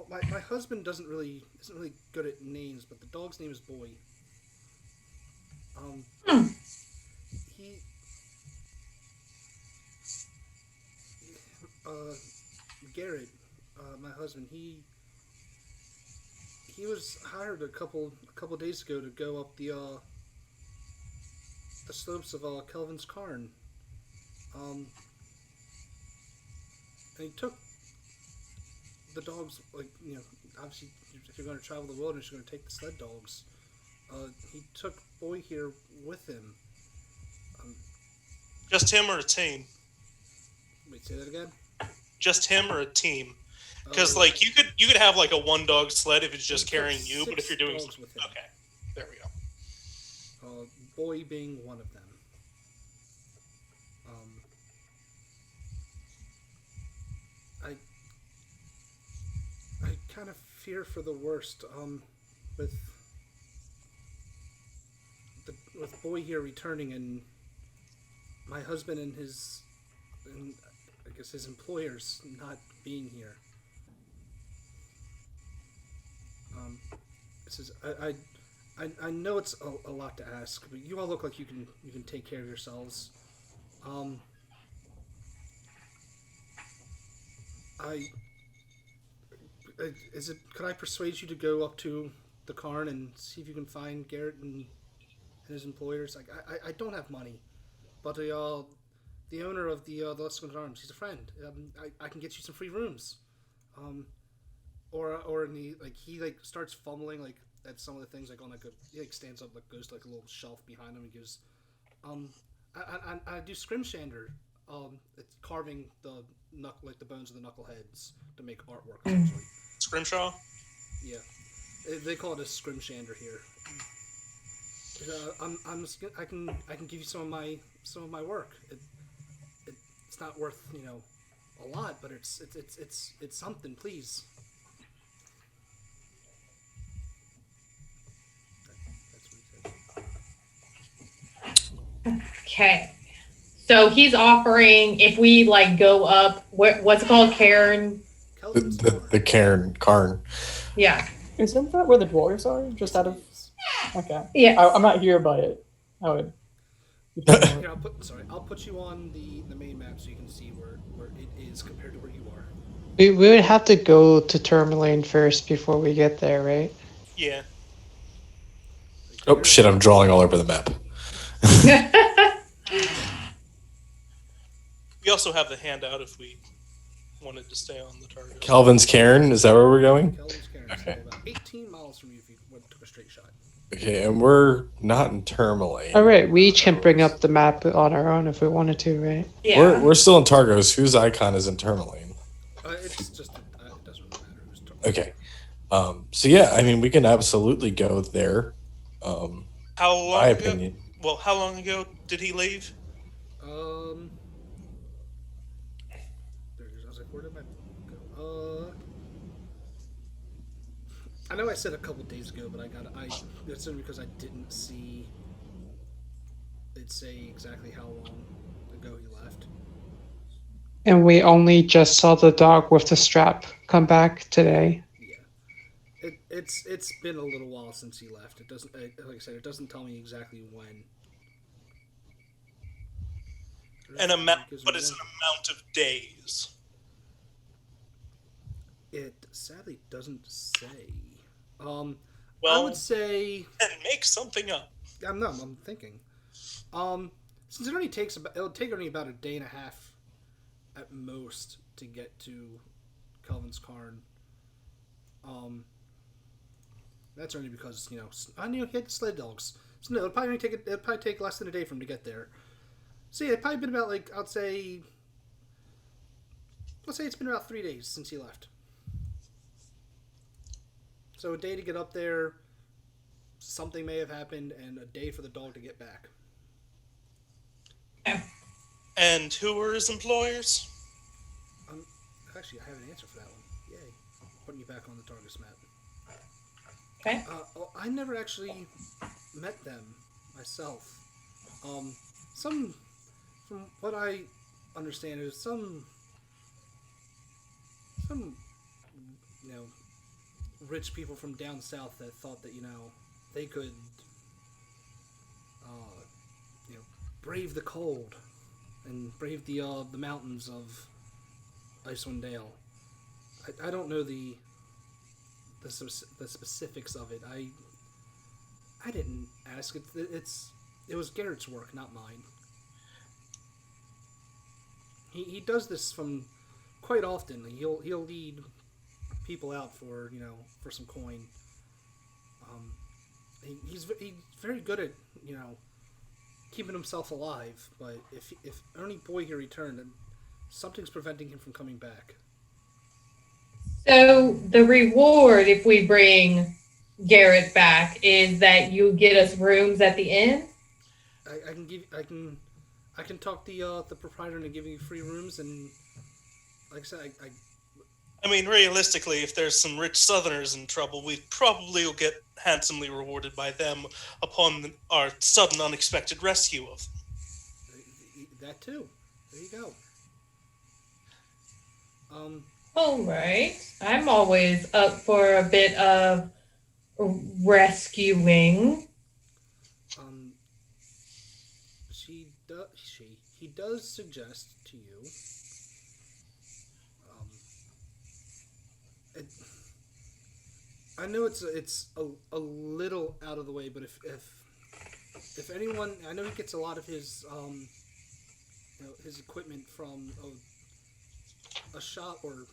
My husband isn't really good at names, but the dog's name is Boy. Garrett, my husband, he was hired a couple days ago to go up the the slopes of Kelvin's Cairn. And he took the dogs, like, obviously, if you're going to travel the wilderness, you're going to take the sled dogs. He took Boy here with him. Just him or a team? Wait, say that again? Just him or a team? Because like you could have like a 1-dog sled if it's just carrying you, but if you're doing dogs with him. okay, there we go. Boy being one of them. I kind of fear for the worst. With Boy here returning and my husband and I guess his employers not being here. This is I know it's a lot to ask, but you all look like you can take care of yourselves. Could I persuade you to go up to the Cairn and see if you can find Garrett and his employers? Like, I don't have money, but the owner of the Lescon Arms, he's a friend. I can get you some free rooms. Or in the, like, he like starts fumbling like at some of the things, like on like he like stands up, like goes to like a little shelf behind him and gives I do scrimshander, it's carving the the bones of the knuckleheads to make artwork essentially. Scrimshaw? Yeah, they call it a scrimshander here. I can give you some of my work. It's not worth a lot, but it's something. Please. Okay. So he's offering if we like go up. What's it called, Cairn? The Cairn. Yeah. Isn't that where the dwarves are? Just out of. Okay. Yeah. I'm not here, but I would. Here, I'll put you on the main map so you can see where it is compared to where you are. We would have to go to Tourmaline first before we get there, right? Yeah. Oh shit! I'm drawing all over the map. We also have the handout if we wanted to stay on the target. Calvin's Cairn, is that where we're going? Kelvin's Cairn, Okay. so about 18 miles from you if you took a straight shot. Okay, and we're not in Tourmaline. All right, we each can bring up the map on our own if we wanted to, right? Yeah. We're still in Targos. Whose icon is in Tourmaline? It's just it doesn't really matter. Who's Okay. So yeah, I mean, we can absolutely go there. How long My ago? opinion. Well, how long ago did he leave? There it is. I was like, where did my go? I know I said a couple days ago, but that's only because I didn't see it say exactly how long ago he left. And we only just saw the dog with the strap come back today. Yeah, it's been a little while since he left. It doesn't, like I said, it doesn't tell me exactly when. But it's an amount of days. It sadly doesn't say. Well, I would say. And make something up. I'm thinking. Since it'll take only about a day and a half at most to get to Kelvin's Cairn. That's only because I knew he had sled dogs. So no, it'll probably take less than a day for him to get there. So yeah, it's probably been about let's say it's been about 3 days since he left. So a day to get up there, something may have happened, and a day for the dog to get back. And who were his employers? Actually, I have an answer for that one. Yay. Putting you back on the Targus map. Okay. I never actually met them myself. From what I understand, is some rich people from down south that thought that they could brave the cold and brave the mountains of Icewind Dale. I don't know the specifics of it. I didn't ask. It was Garrett's work, not mine. He does this from quite often. He'll lead people out for for some coin. He's very good at keeping himself alive. But if only boy he returned, then something's preventing him from coming back. So the reward, if we bring Garrett back, is that you get us rooms at the inn. I can talk the proprietor into giving you free rooms, and like I said, I mean, realistically, if there's some rich Southerners in trouble, we probably will get handsomely rewarded by them upon our sudden, unexpected rescue of them. That too. There you go. All right. I'm always up for a bit of rescuing. He does suggest to you. I know it's a little out of the way, but if anyone, I know he gets a lot of his his equipment from a shop or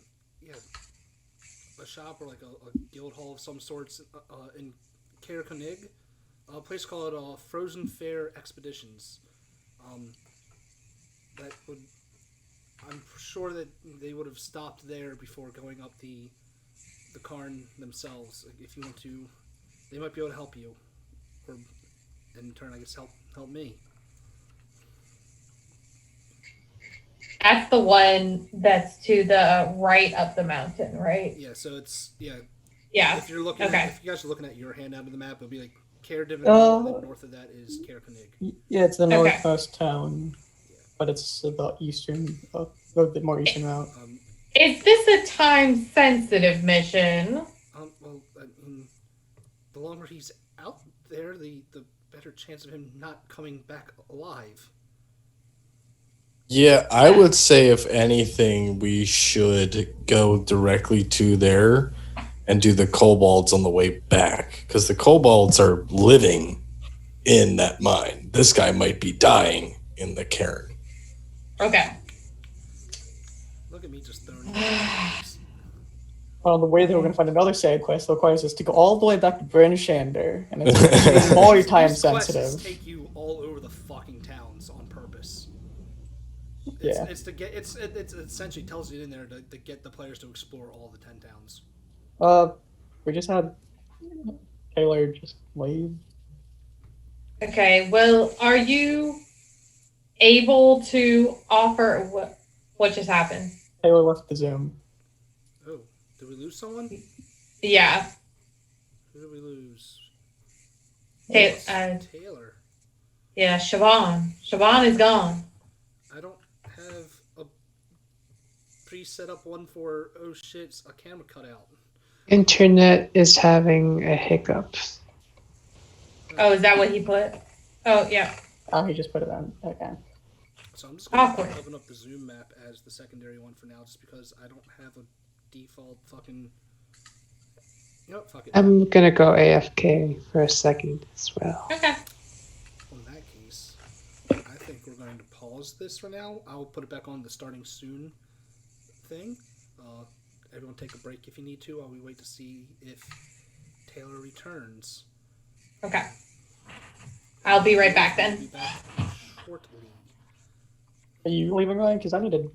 like a guild hall of some sorts in Caer Konig, a place called Frozen Fair Expeditions. I'm sure that they would have stopped there before going up the cairn themselves. If you want to, they might be able to help you, or in turn, I guess help me. That's the one that's to the right up the mountain, right? Yeah. So it's Yeah. If you're looking, Okay. if you guys are looking at your handout of the map, it'll be like Caer Divinal, and north of that is Caer Konig. Yeah, it's the Okay. northmost town, but it's the eastern, the more eastern route. Is this a time-sensitive mission? Well, I mean, the longer he's out there, the better chance of him not coming back alive. Yeah, I would say if anything, we should go directly to there and do the kobolds on the way back, because the kobolds are living in that mine. This guy might be dying in the cairn. Okay. Look at me just throwing. Well, the way that we're going to find another side quest requires us to go all the way back to Bryn Shander, and it's even more time These quests sensitive. take you all over the fucking towns on purpose. Yeah. It's to get it essentially tells you in there to get the players to explore all the 10 towns. We just had Taylor just leave. Okay. Well, are you able to offer what just happened? Taylor left the Zoom. Oh, did we lose someone? Yeah. Who did we lose? Taylor. Taylor. Yeah, Siobhan. Siobhan is gone. I don't have a pre-set up one for oh shit, a camera cutout. Internet is having a hiccup. Oh, is that what he put? Oh, yeah. Oh, he just put it on again. So I'm just going Awkward. to open up the Zoom map as the secondary one for now, just because I don't have a default fucking. You know what? Fuck it. I'm gonna go AFK for a second as well. Okay. Well, in that case, I think we're going to pause this for now. I'll put it back on the starting soon thing. Everyone take a break if you need to while we wait to see if Taylor returns. Okay. I'll be right back We'll then. be back shortly. Are you leaving, Ryan? Because I need to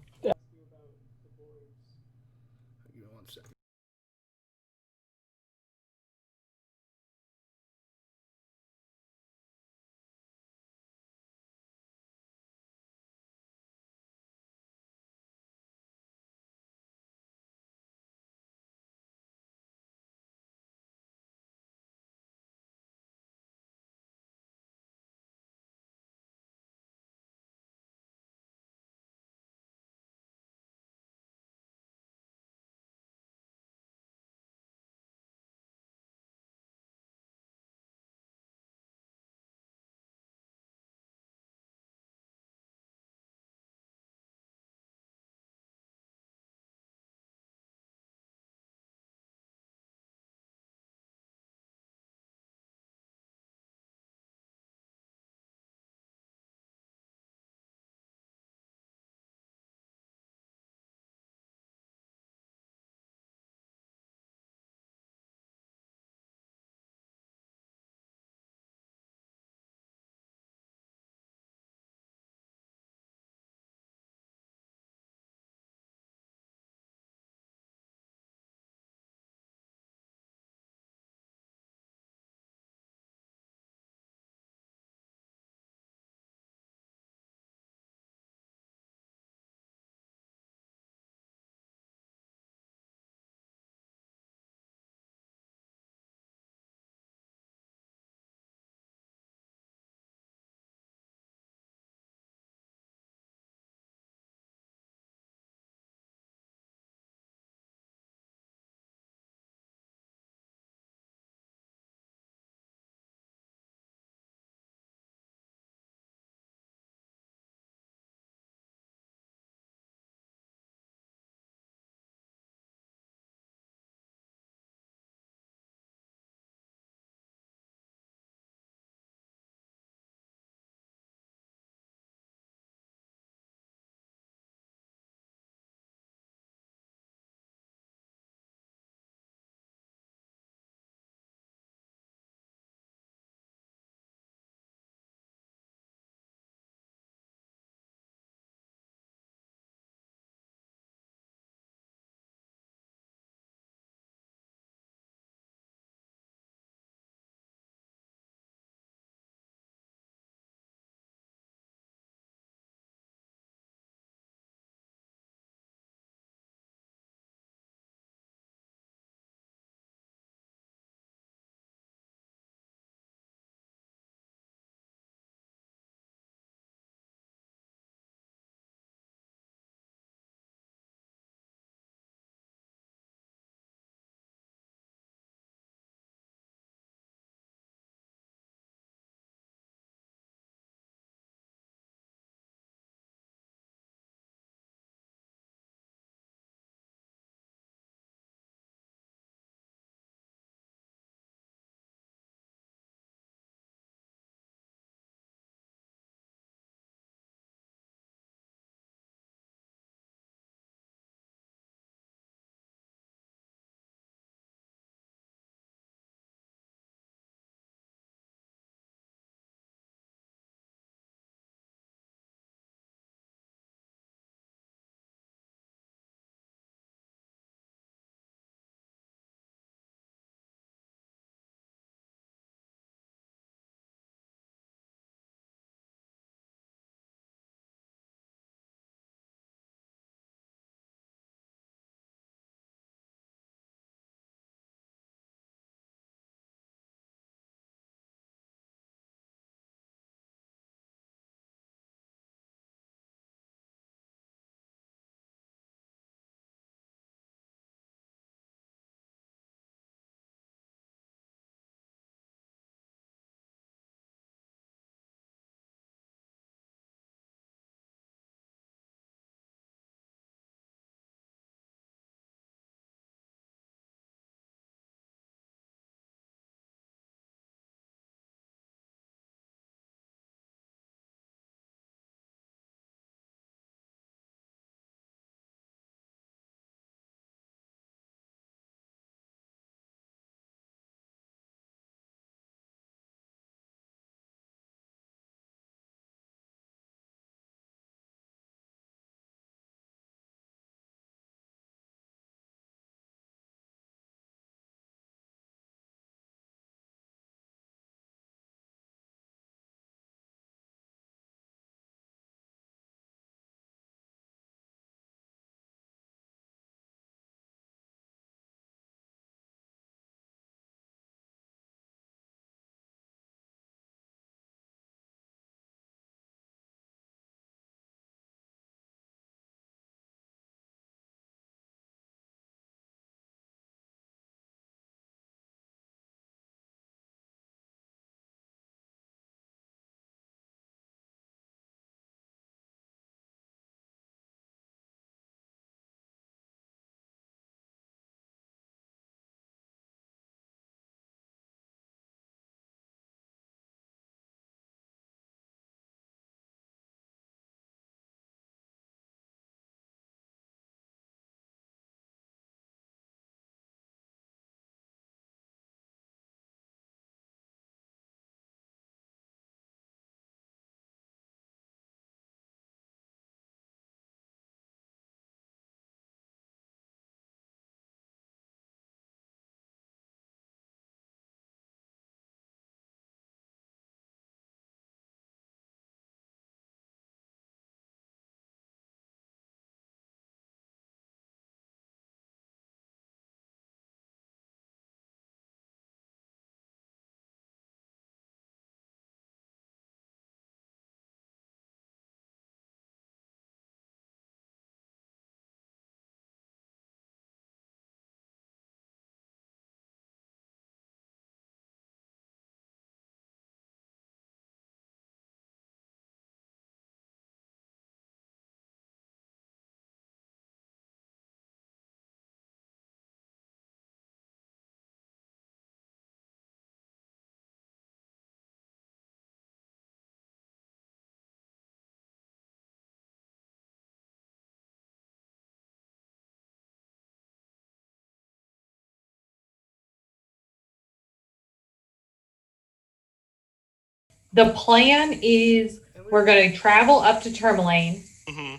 The plan is we're going to travel up to Tourmaline. Mm-hmm.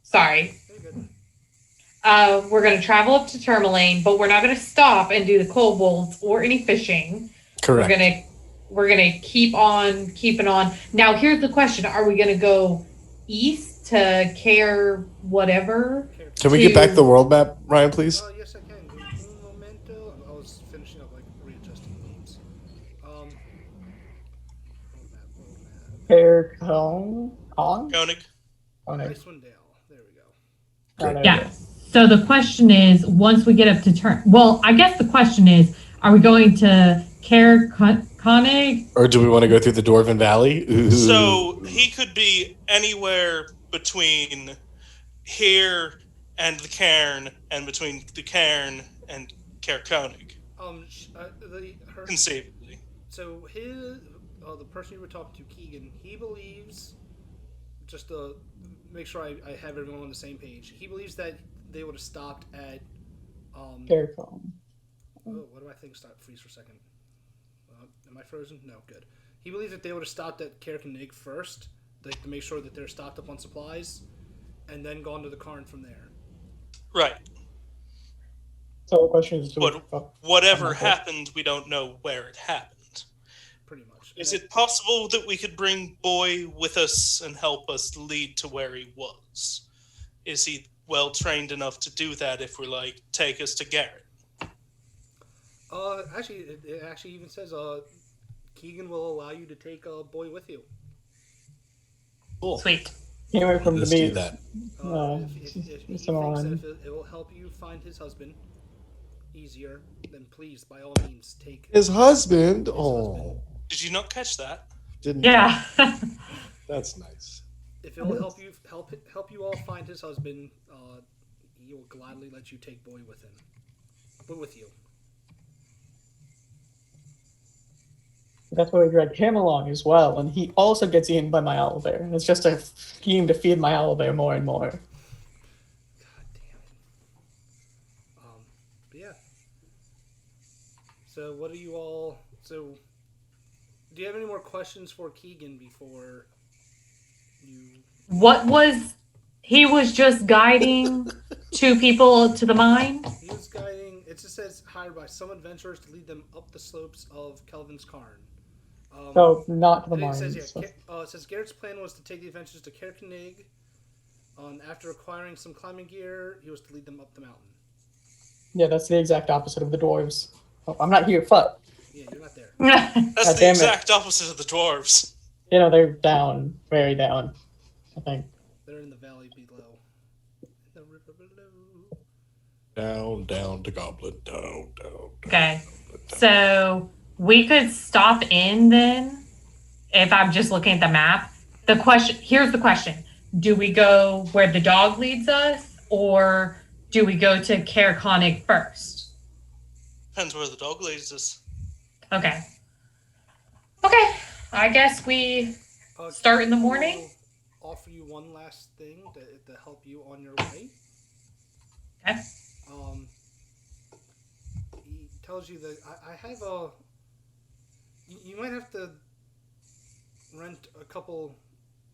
Sorry. Very good. We're going to travel up to Tourmaline, but we're not going to stop and do the kobolds or any fishing. Correct. We're gonna keep on keeping on. Now, here's the question: are we gonna go east to Care whatever? Can we get back the world map, Ryan, please? Yes, I can. Give me un momento. I was finishing up, like, readjusting names. World map. Hair cone on? Koenig. Icewind Dale. There we go. Oh, there Yeah. So the question is, once we get up to well, I guess the question is, are we going to Care Konig? Or do we want to go through the Dwarven Valley? Ooh. So he could be anywhere between here and the cairn, and between the cairn and Cair Koenig. Conceivably. So the person you were talking to, Keegan, he believes, just to make sure I have everyone on the same page, he believes that they would have stopped at Hair cone. Oh, what do I think? Stop. Freeze for a second. Am I frozen? No, good. He believes that they would have stopped at Kerkenig first, like, to make sure that they're stocked up on supplies, and then gone to the Karn from there. Right. So the question is, whatever happened, we don't know where it happened. Pretty much. Is it possible that we could bring Boy with us and help us lead to where he was? Is he well trained enough to do that if we're like, take us to Garrett? Actually, it actually even says, Keegan will allow you to take Boy with you. Cool. Sweet. Can't wait for him to Let's meet. do that. If he thinks someone. that if it will help you find his husband easier, then please, by all means, take His husband? his husband. Did you not catch that? Didn't. Yeah. That's nice. If it will help you all find his husband, he will gladly let you take Boy with him. But with you. That's why we drag him along as well, and he also gets eaten by my owlbear. And it's just a scheme to feed my owlbear more and more. God damn it. But yeah. So what do you all... So, do you have any more questions for Keegan before you... He was just guiding two people to the mine? He was guiding... It just says, hired by some adventurers to lead them up the slopes of Kelvin's Karn. So, not the It mines. says, it says Garrett's plan was to take the adventurers to Kerkenig. After acquiring some climbing gear, he was to lead them up the mountain. Yeah, that's the exact opposite of the dwarves. Oh, I'm not here, fuck. Yeah, you're not there. That's the exact opposite of the dwarves. You know, they're down, very down, I think. They're in the valley below. The river below. Down to Goblin. Down. Okay. So we could stop in then, if I'm just looking at the map. Here's the question. Do we go where the dog leads us, or do we go to Cair Konig first? Depends where the dog leads us. Okay. I guess we start in the morning. I'll offer you one last thing to help you on your way. Okay. He tells you that I have a... You might have to rent a couple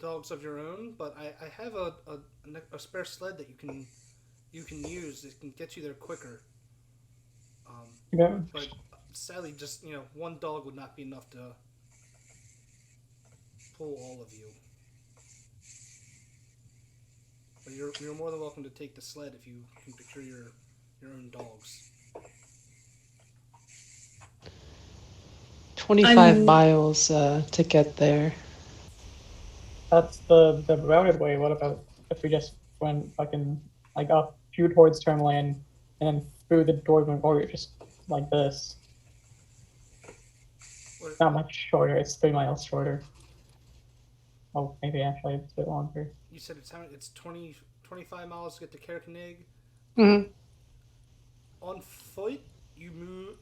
dogs of your own, but I have a spare sled that you can use that can get you there quicker. Yeah. But sadly, just one dog would not be enough to pull all of you. But you're more than welcome to take the sled if you can procure your own dogs. 25 miles to get there. That's the routed way. What about if we just went fucking up through towards Tourmaline and then through the Dwarven Border, just like this? It's not much shorter. It's 3 miles shorter. Oh, maybe actually it's a bit longer. You said it's 25 miles to get to Kerkenig. Mm-hmm. On foot, you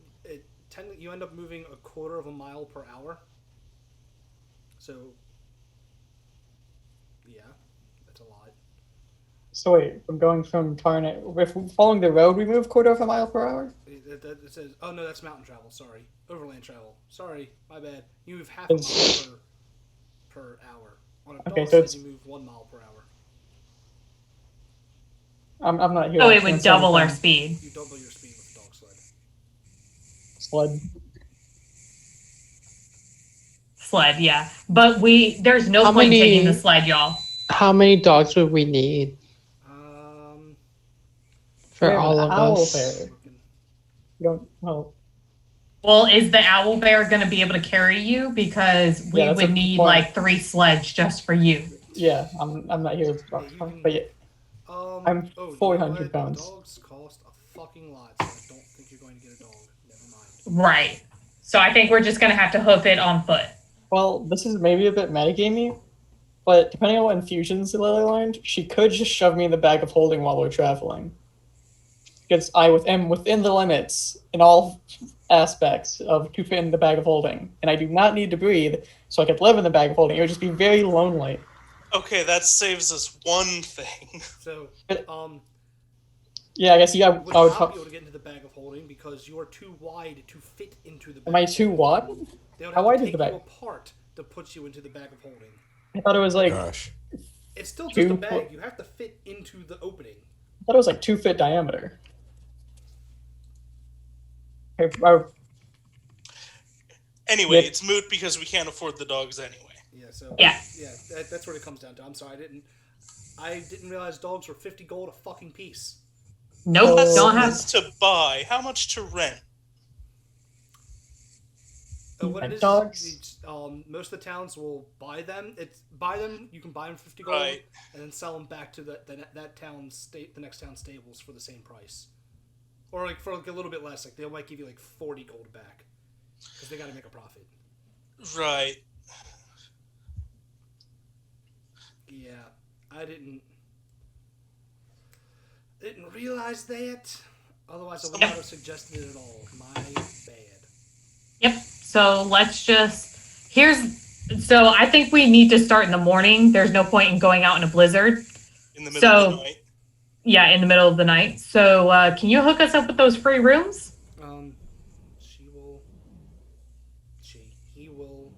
you end up moving a quarter of a mile per hour. So, yeah, that's a lot. So wait, we're going from Tarnet. If we're following the road, we move quarter of a mile per hour? It says, oh no, that's mountain travel. Sorry, overland travel. Sorry, my bad. You move half a mile per hour. On a dog sled, you move 1 mile per hour. I'm not here. Oh, it would double our speed. You double your speed with a dog sled. Sled, yeah. But there's no point in taking the sled, y'all. How many dogs would we need? For all of us. Bear. You don't know. Well, is the owl bear going to be able to carry you? Because we would need like 3 sleds just for you. Yeah, I'm not here with dogs, but yeah. I'm 400 pounds. Dogs cost a fucking lot, so I don't think you're going to get a dog. Never mind. Right. So I think we're just going to have to hoof it on foot. Well, this is maybe a bit metagamey, but depending on what infusions Lily lined, she could just shove me in the bag of holding while we're traveling. Because I am within the limits in all aspects to fit in the bag of holding, and I do not need to breathe, so I could live in the bag of holding. It would just be very lonely. Okay, that saves us one thing. So, yeah, I guess I would not be able to get into the bag of holding because you are too wide to fit into the bag. Am I too wide? They would How have wide to is the take bag? you apart to put you into the bag of holding. I thought it was like... Gosh. It's still just a bag. You have to fit into the opening. I thought it was like 2 foot diameter. Anyway, it's moot because we can't afford the dogs anyway. Yeah, so yeah, that's what it comes down to. I'm sorry, I didn't realize dogs were 50 gold a fucking piece. Nope, don't have to buy. How much to rent? What it is, dogs? Most of the towns will buy them. You can buy them for 50 gold, right, and then sell them back to that town's the next town stables for the same price, or like for like a little bit less. Like they might give you like 40 gold back because they got to make a profit. Right. Yeah, I didn't realize that. Otherwise, I would not have suggested it at all. My bad. Yep. So let's so I think we need to start in the morning. There's no point in going out in a blizzard. In the middle of the night. Yeah, in the middle of the night. So can you hook us up with those free rooms? He will,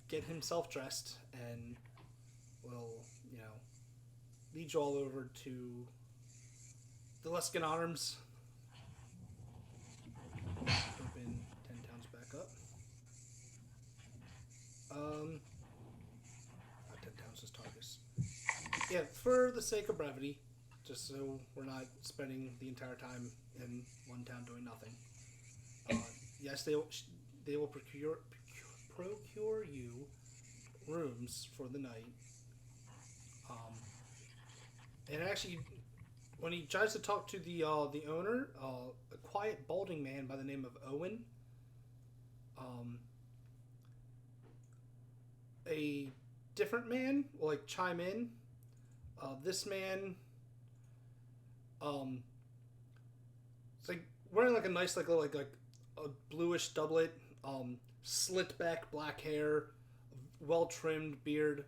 get himself dressed and will, lead you all over to the Luskin Arms. Open 10 towns back up. Not 10 towns, just targets. Yeah, for the sake of brevity, just so we're not spending the entire time in one town doing nothing. Yes, they will procure you rooms for the night. And actually, when he tries to talk to the owner, a quiet, balding man by the name of Owen, a different man will like chime in. This man, it's like wearing like a nice like a bluish doublet, slit back black hair, well trimmed beard.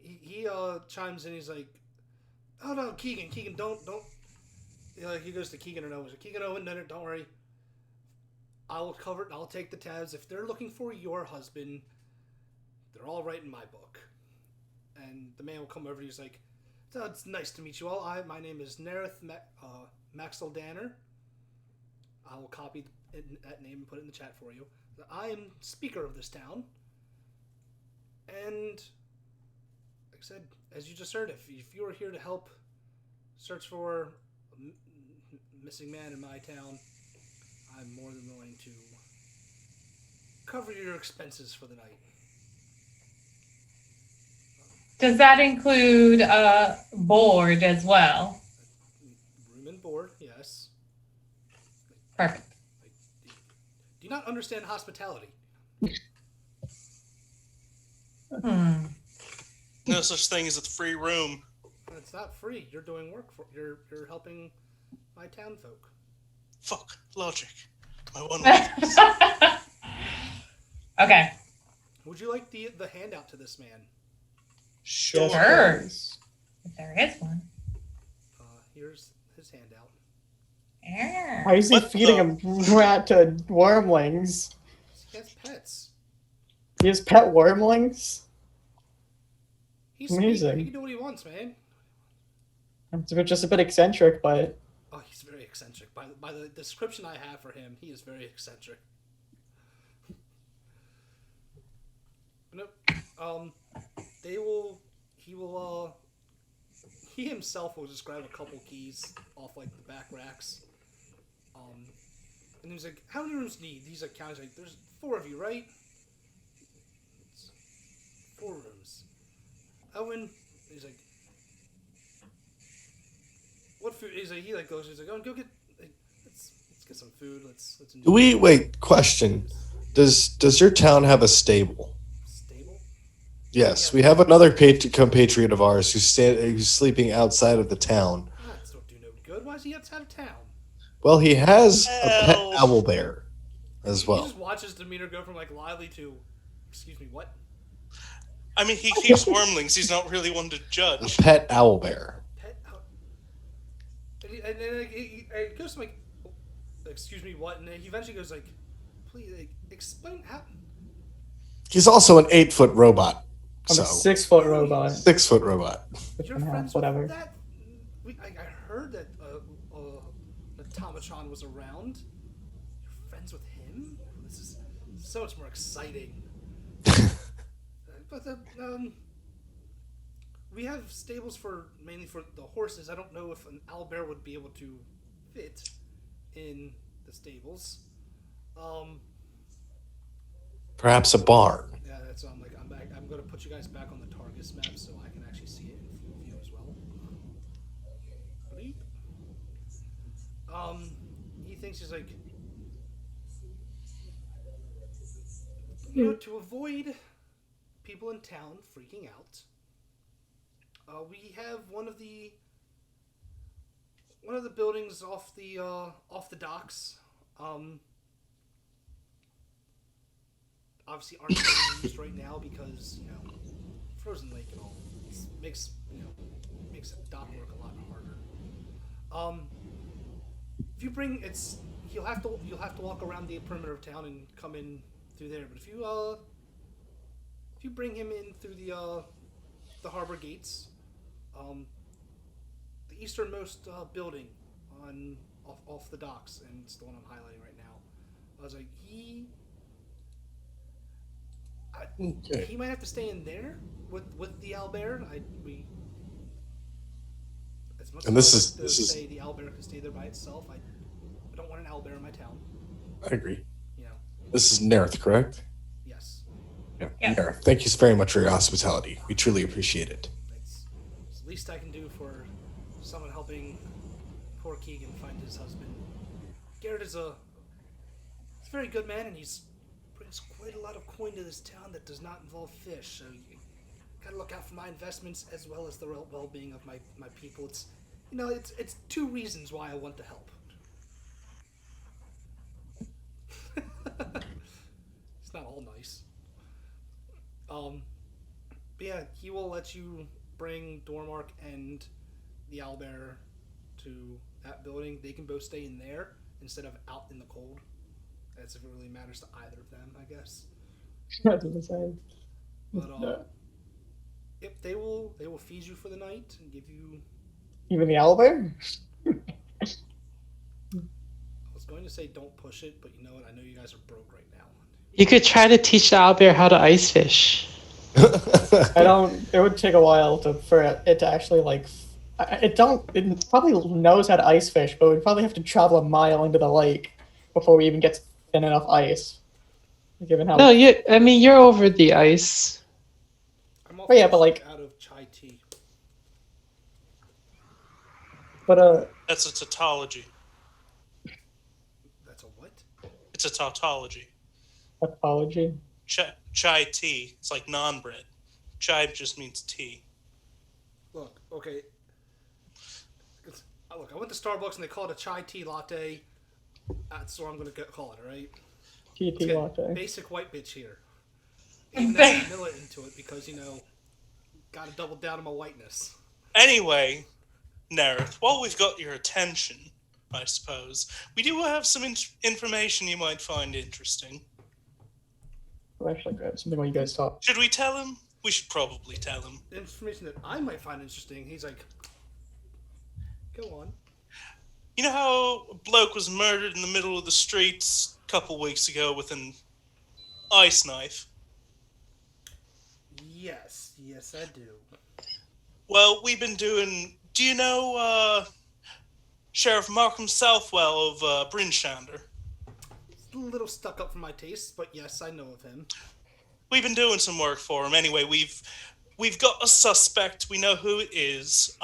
He chimes in. He's like, "Oh no, Keegan, don't." He goes to Keegan and Owen. So Keegan, Owen, no, don't worry. I will cover it. I'll take the tabs. If they're looking for your husband, they're all right in my book. And the man will come over. He's like, "So it's nice to meet you all. My name is Nerith Maxwell Danner. I will copy that name and put it in the chat for you. I am speaker of this town. And like I said, as you just heard, if you are here to help search for a missing man in my town, I'm more than willing to cover your expenses for the night." Does that include board as well? Room and board, yes. Perfect. Do you not understand hospitality? No such thing as a free room. It's not free. You're doing work for. You're helping my town folk. Fuck logic. My one weakness. Okay. Would you like the handout to this man? Sure. Sure. If there is one. Here's his handout. Why is he feeding a rat to wormlings? He has pets. He has pet wormlings? He's Amazing. sweet. He can do what he wants, man. It's just a bit eccentric, but... Oh, he's very eccentric. By the description I have for him, he is very eccentric. Nope. He himself will just grab a couple keys off, like, the back racks. And he's like, how many rooms do you need? He's like, counting, like, there's 4 of you, right? It's 4 rooms. Owen, he's like, what food? He's like, goes, go get, let's get some food. Let's enjoy. Wait, question. Does your town have a stable? Stable? Yes, we have another compatriot of ours who's sleeping outside of the town. That's don't do no good. Why is he outside of town? Well, he has a pet owl bear as well. He just watches demeanor go from, like, lively to, excuse me, what? I mean, he keeps wormlings. He's not really one to A judge. pet owl bear. Pet out. And then he goes to, like, oh, excuse me, what? And then he eventually goes, like, please, like, explain how. He's also an 8-foot robot. I'm So a 6-foot robot. 6-foot robot. You're friends with that? I heard that Automatron was around. You're friends with him? This is so much more exciting. But we have stables mainly for the horses. I don't know if an owlbear would be able to fit in the stables. Perhaps a barn. Yeah, that's I'm like I'm back. I'm gonna put you guys back on the Targus map so I can actually see it in full view as well. Bleep. He thinks he's like, to avoid people in town freaking out. We have one of the buildings off the docks. Obviously aren't being used right now because Frozen Lake and all makes dock work a lot harder. If you bring you'll have to walk around the perimeter of town and come in through there. But if you bring him in through the harbor gates, the easternmost building off the docks, and it's the one I'm highlighting right now. I was like, he might have to stay in there with the owlbear. As much And as this I like is to say the owlbear can stay there by itself, I don't want an owlbear in my town. I agree. This is Nerith, correct? Yes. Yeah. Yeah. Nerith, thank you very much for your hospitality. We truly appreciate it. It's the least I can do for someone helping poor Keegan find his husband. Garrett he's a very good man, and he's brings quite a lot of coin to this town that does not involve fish. So you gotta look out for my investments as well as the well-being of my people. It's it's 2 reasons why I want to help. It's not all nice. But yeah, he will let you bring Dormark and the owlbear to that building. They can both stay in there instead of out in the cold. That's if it really matters to either of them, I guess. That's what I'm saying. But yep, they will feed you for the night and give you. Even the owlbear? I was going to say don't push it, but you know what? I know you guys are broke right now. You could try to teach the owlbear how to ice fish. It would take a while for it to actually it probably knows how to ice fish, but we'd probably have to travel a mile into the lake before we even get thin enough ice. Given how. No, you're over the ice. I'm Oh, yeah, but out of chai tea. But That's a tautology. That's a what? It's a tautology. apology. Chai tea. It's like non-bread. Chai just means tea. Look, okay. Look, I went to Starbucks and they call it a chai tea latte. That's what I'm going to call it, all right? TT latte. Basic white bitch here. Even that vanilla into it because, got to double down on my whiteness. Anyway, Nerith, while we've got your attention, I suppose, we do have some information you might find interesting. I'll actually grab something while you guys talk. Should we tell him? We should probably tell him. Information that I might find interesting. He's like, go on. You know how a bloke was murdered in the middle of the streets a couple weeks ago with an ice knife? Yes, I do. Well, we've been doing... Do you know Sheriff Markham Southwell of Brinshander? It's a little stuck up for my taste, but yes, I know of him. We've been doing some work for him. Anyway, we've got a suspect. We know who it is.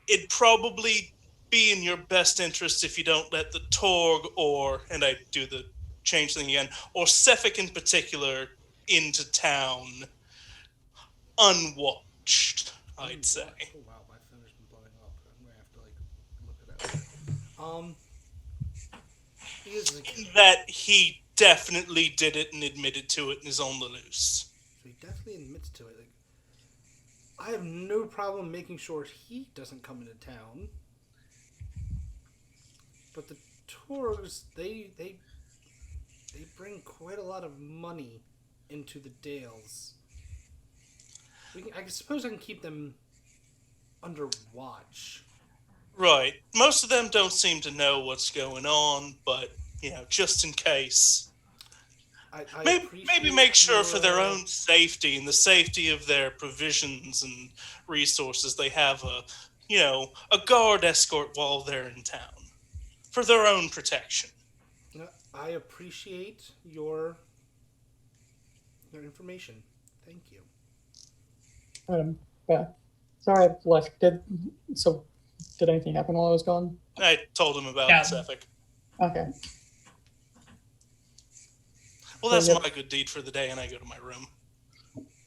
It'd probably be in your best interest if you don't let the Torg or, and I do the change thing again, or Sefik in particular, into town unwatched, I'd say. Oh wow, my phone has been blowing up. I'm gonna have to look it up. That he definitely did it and admitted to it and is on the loose. So he definitely admits to it. Like, I have no problem making sure he doesn't come into town. But the Torgs, they bring quite a lot of money into the Dales. I suppose I can keep them under watch. Right. Most of them don't seem to know what's going on, but, just in case. Maybe make sure for their own safety and the safety of their provisions and resources they have a guard escort while they're in town. For their own protection. I appreciate your information. Thank you. Yeah. Sorry I left. Did anything happen while I was gone? I told him about Sefik. Okay. Well, that's my good deed for the day, and I go to my room.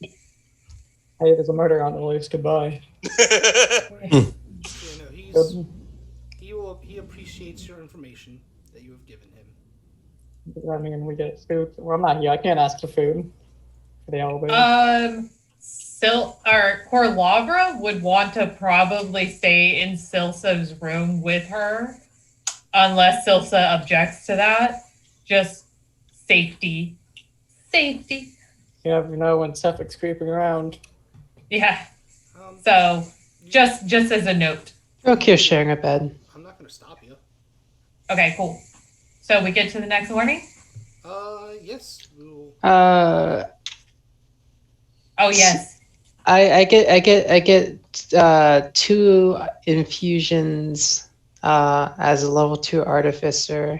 Hey, there's a murder on the loose. Goodbye. He appreciates your information that you have given him. I mean, we get food. Well, I'm not here. I can't ask for food for the elevator. Korlavra would want to probably stay in Silsa's room with her, unless Silsa objects to that. Just safety. Safety. You never know when Sefik's creeping around. Yeah. So, just as a note. Okay, sharing a bed. I'm not going to stop you. Okay, cool. So we get to the next morning? Yes. We'll... Oh, yes. I get 2 infusions as a level 2 artificer.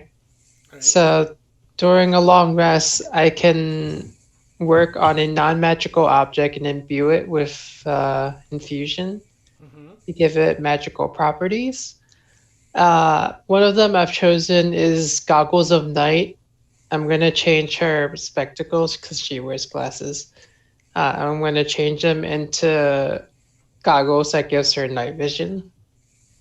Right. So during a long rest, I can work on a non-magical object and imbue it with infusion to give it magical properties. One of them I've chosen is Goggles of Night. I'm going to change her spectacles because she wears glasses. I'm going to change them into goggles that gives her night vision.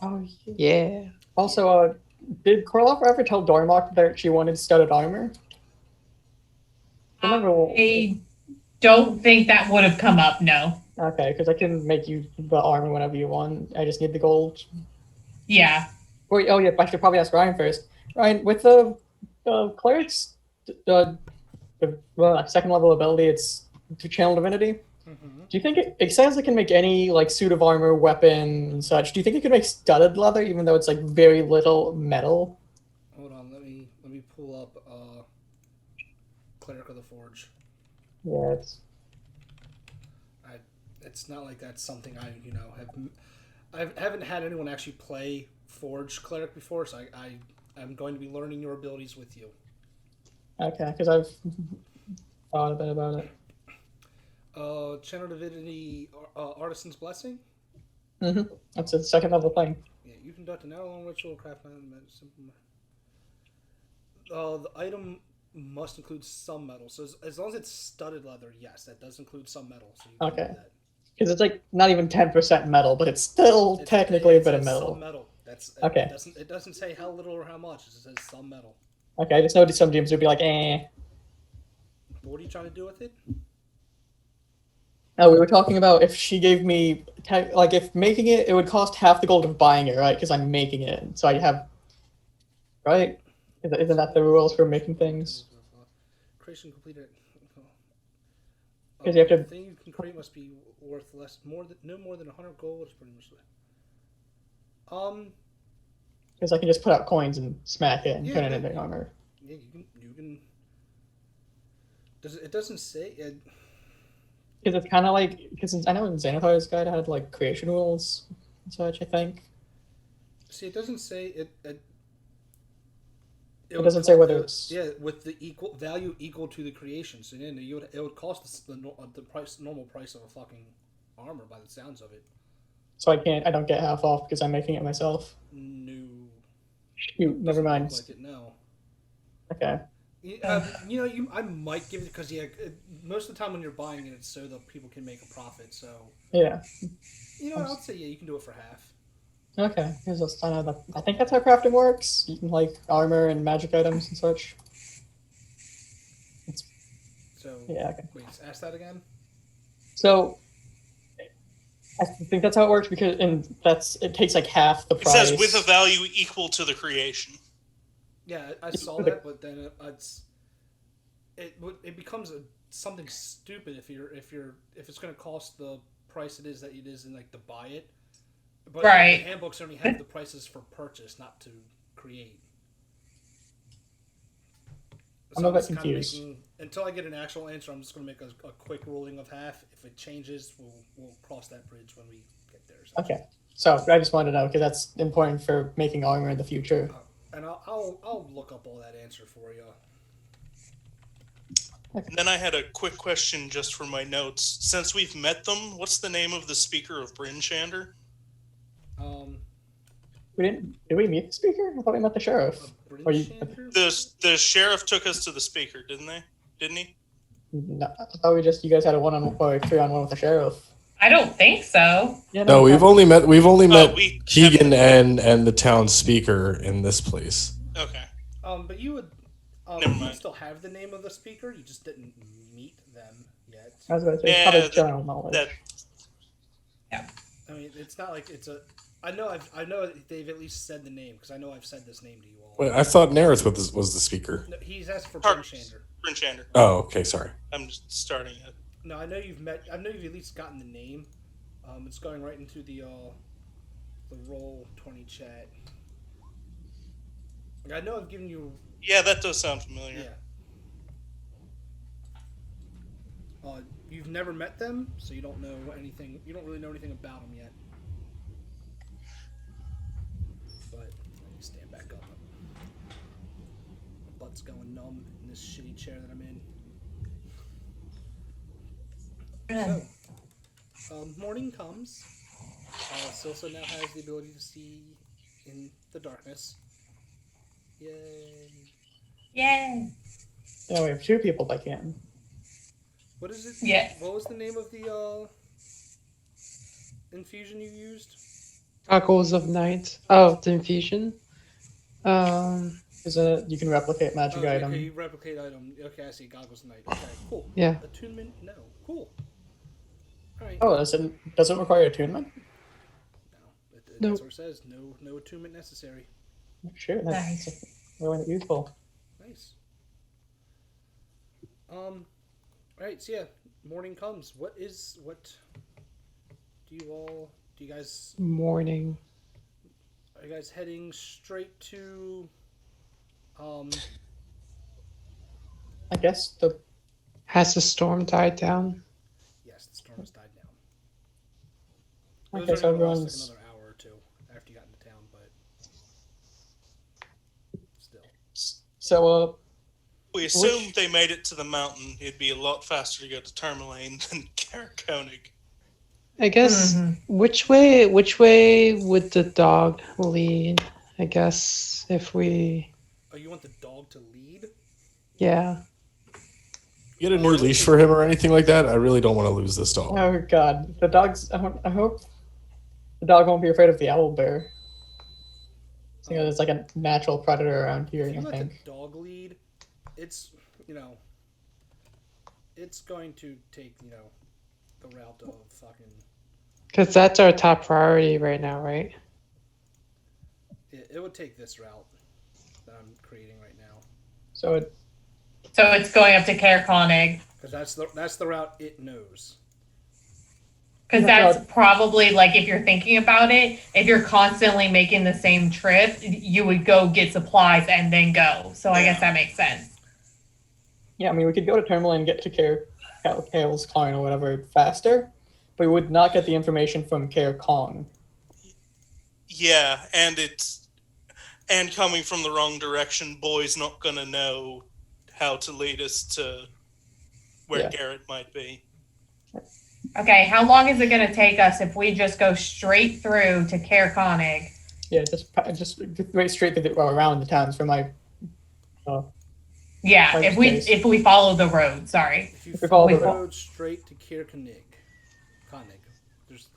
Oh, yeah. Also, did Korlavra ever tell Dormark that she wanted studded armor? I don't think that would have come up, no. Okay, because I can make you the armor whenever you want. I just need the gold. Yeah. Wait, oh yeah, I should probably ask Ryan first. Ryan, with the cleric's second level ability, it's to channel divinity. Do you think it says it can make any suit of armor, weapon, and such? Do you think it could make studded leather, even though it's very little metal? Hold on, let me pull up Cleric of the Forge. Yeah, it's not like that's something I haven't had anyone actually play Forge Cleric before, so I'm going to be learning your abilities with you. Okay, because I've thought a bit about it. Channel Divinity, Artisan's Blessing? That's a second level thing. Yeah, you conduct an hour-long ritual, craft simple. The item must include some metal. So as long as it's studded leather, yes, that does include some metal. So you can do that. Because it's not even 10% metal, but it's still technically a bit of metal. Some metal. That's okay. It doesn't say how little or how much. It says some metal. Okay, I just noticed some games would be like, eh. What are you trying to do with it? Oh, we were talking about if she gave me like if making it, it would cost half the gold of buying it, right? Because I'm making it, so I have, right? Isn't that the rules for making things? Creation completed. Because you have to. The thing you can create must be worth no more than 100 gold. Is pretty much. Because I can just put out coins and smack it and Yeah, turn it into armor. Yeah, you can. It doesn't say it. Because it's kind of like, because I know in Xanathar's guide had like creation rules and such, I think. See, it doesn't say it. It doesn't say whether it's with the equal value equal to the creation. So then it would cost the normal price of a fucking armor by the sounds of it. So I don't get half off because I'm making it myself. No. Shoot, never mind. Like it, no. Okay. I might give it because most of the time when you're buying it, it's so that people can make a profit. So yeah. I'd say you can do it for half. Okay, I think that's how crafting works. You can like armor and magic items and such. So yeah, okay. Wait, ask that again. So I think that's how it works because it takes like half the price. It says with a value equal to the creation. Yeah, I saw that, but then it becomes something stupid if it's going to cost the price it is in like to buy it. But right. The handbooks only have the prices for purchase, not to create. I'm a bit confused. Until I get an actual answer, I'm just going to make a quick ruling of half. If it changes, we'll cross that bridge when we get there. So. Okay. So I just wanted to know because that's important for making armor in the future. And I'll look up all that answer for you. Okay. And then I had a quick question just for my notes. Since we've met them, what's the name of the speaker of Bryn Shander? Did we meet the speaker? I thought we met the sheriff. The sheriff took us to the speaker, didn't he? No, I thought you guys had a 1-on-1 or 3-on-1 with the sheriff. I don't think so. Yeah, no, we've only met Keegan and the town speaker in this place. Okay. But you would you still have the name of the speaker, you just didn't meet them yet. I was going to say probably general knowledge. Yeah. I mean, it's not like it's a. I know they've at least said the name because I know I've said this name to you all. Wait, I thought Nerith was the speaker. No, he's asked for Bryn Shander. Bryn Shander. Oh, okay, sorry. I'm just starting it. No, I know you've at least gotten the name. It's going right into the Roll20 chat. I know I've given you. Yeah, that does sound familiar. Yeah. You've never met them, so you don't know anything. You don't really know anything about them yet. But let me stand back up. My butt's going numb in this shitty chair that I'm in. So, morning comes. Silsa now has the ability to see in the darkness. Yay! Yay! Yeah, we have 2 people that can. What is it? Yeah. What was the name of the infusion you used? Goggles of Night. Oh, the infusion. Is it you can replicate magic item? Okay, replicate item. Okay, I see. Goggles of Night. Okay, cool. Yeah. Attunement? No. Cool. All right. Oh, does it require attunement? No. That's what it says. No attunement necessary. Sure, that's really useful. Nice. Right, so yeah, morning comes. What do you guys... Morning. Are you guys heading straight to, I guess Has the storm died down? Yes, the storm has died down. Okay, so everyone's... Like another hour or 2 after you got into town, but still. So, we assumed they made it to the mountain. It'd be a lot faster to go to Tourmaline than Carrick-Koenig. I guess which way would the dog lead? I guess if we. Oh, you want the dog to lead? Yeah. You get a new leash for him or anything like that? I really don't want to lose this dog. Oh god, the dog's. I hope the dog won't be afraid of the owl bear. So, it's like a natural predator around here. If you I let think. the dog lead, it's it's going to take the route of fucking Because that's our top priority right now, right? It would take this route that I'm creating right now. So it's going up to Caer Konig. Because that's the route it knows. Because that's probably, like, if you're thinking about it, if you're constantly making the same trip, you would go get supplies and then go. So I guess that makes sense. Yeah, I mean, we could go to Terminal and get to Kael's Karn or whatever faster, but we would not get the information from Caer Kong. Yeah, and coming from the wrong direction, Boy's not gonna know how to lead us to where Garrett might be. Okay, how long is it going to take us if we just go straight through to Caer Konig? Yeah, just right straight through around the towns for my. Yeah, if we follow the road. Sorry. If you follow the road straight to Caer Konig, there's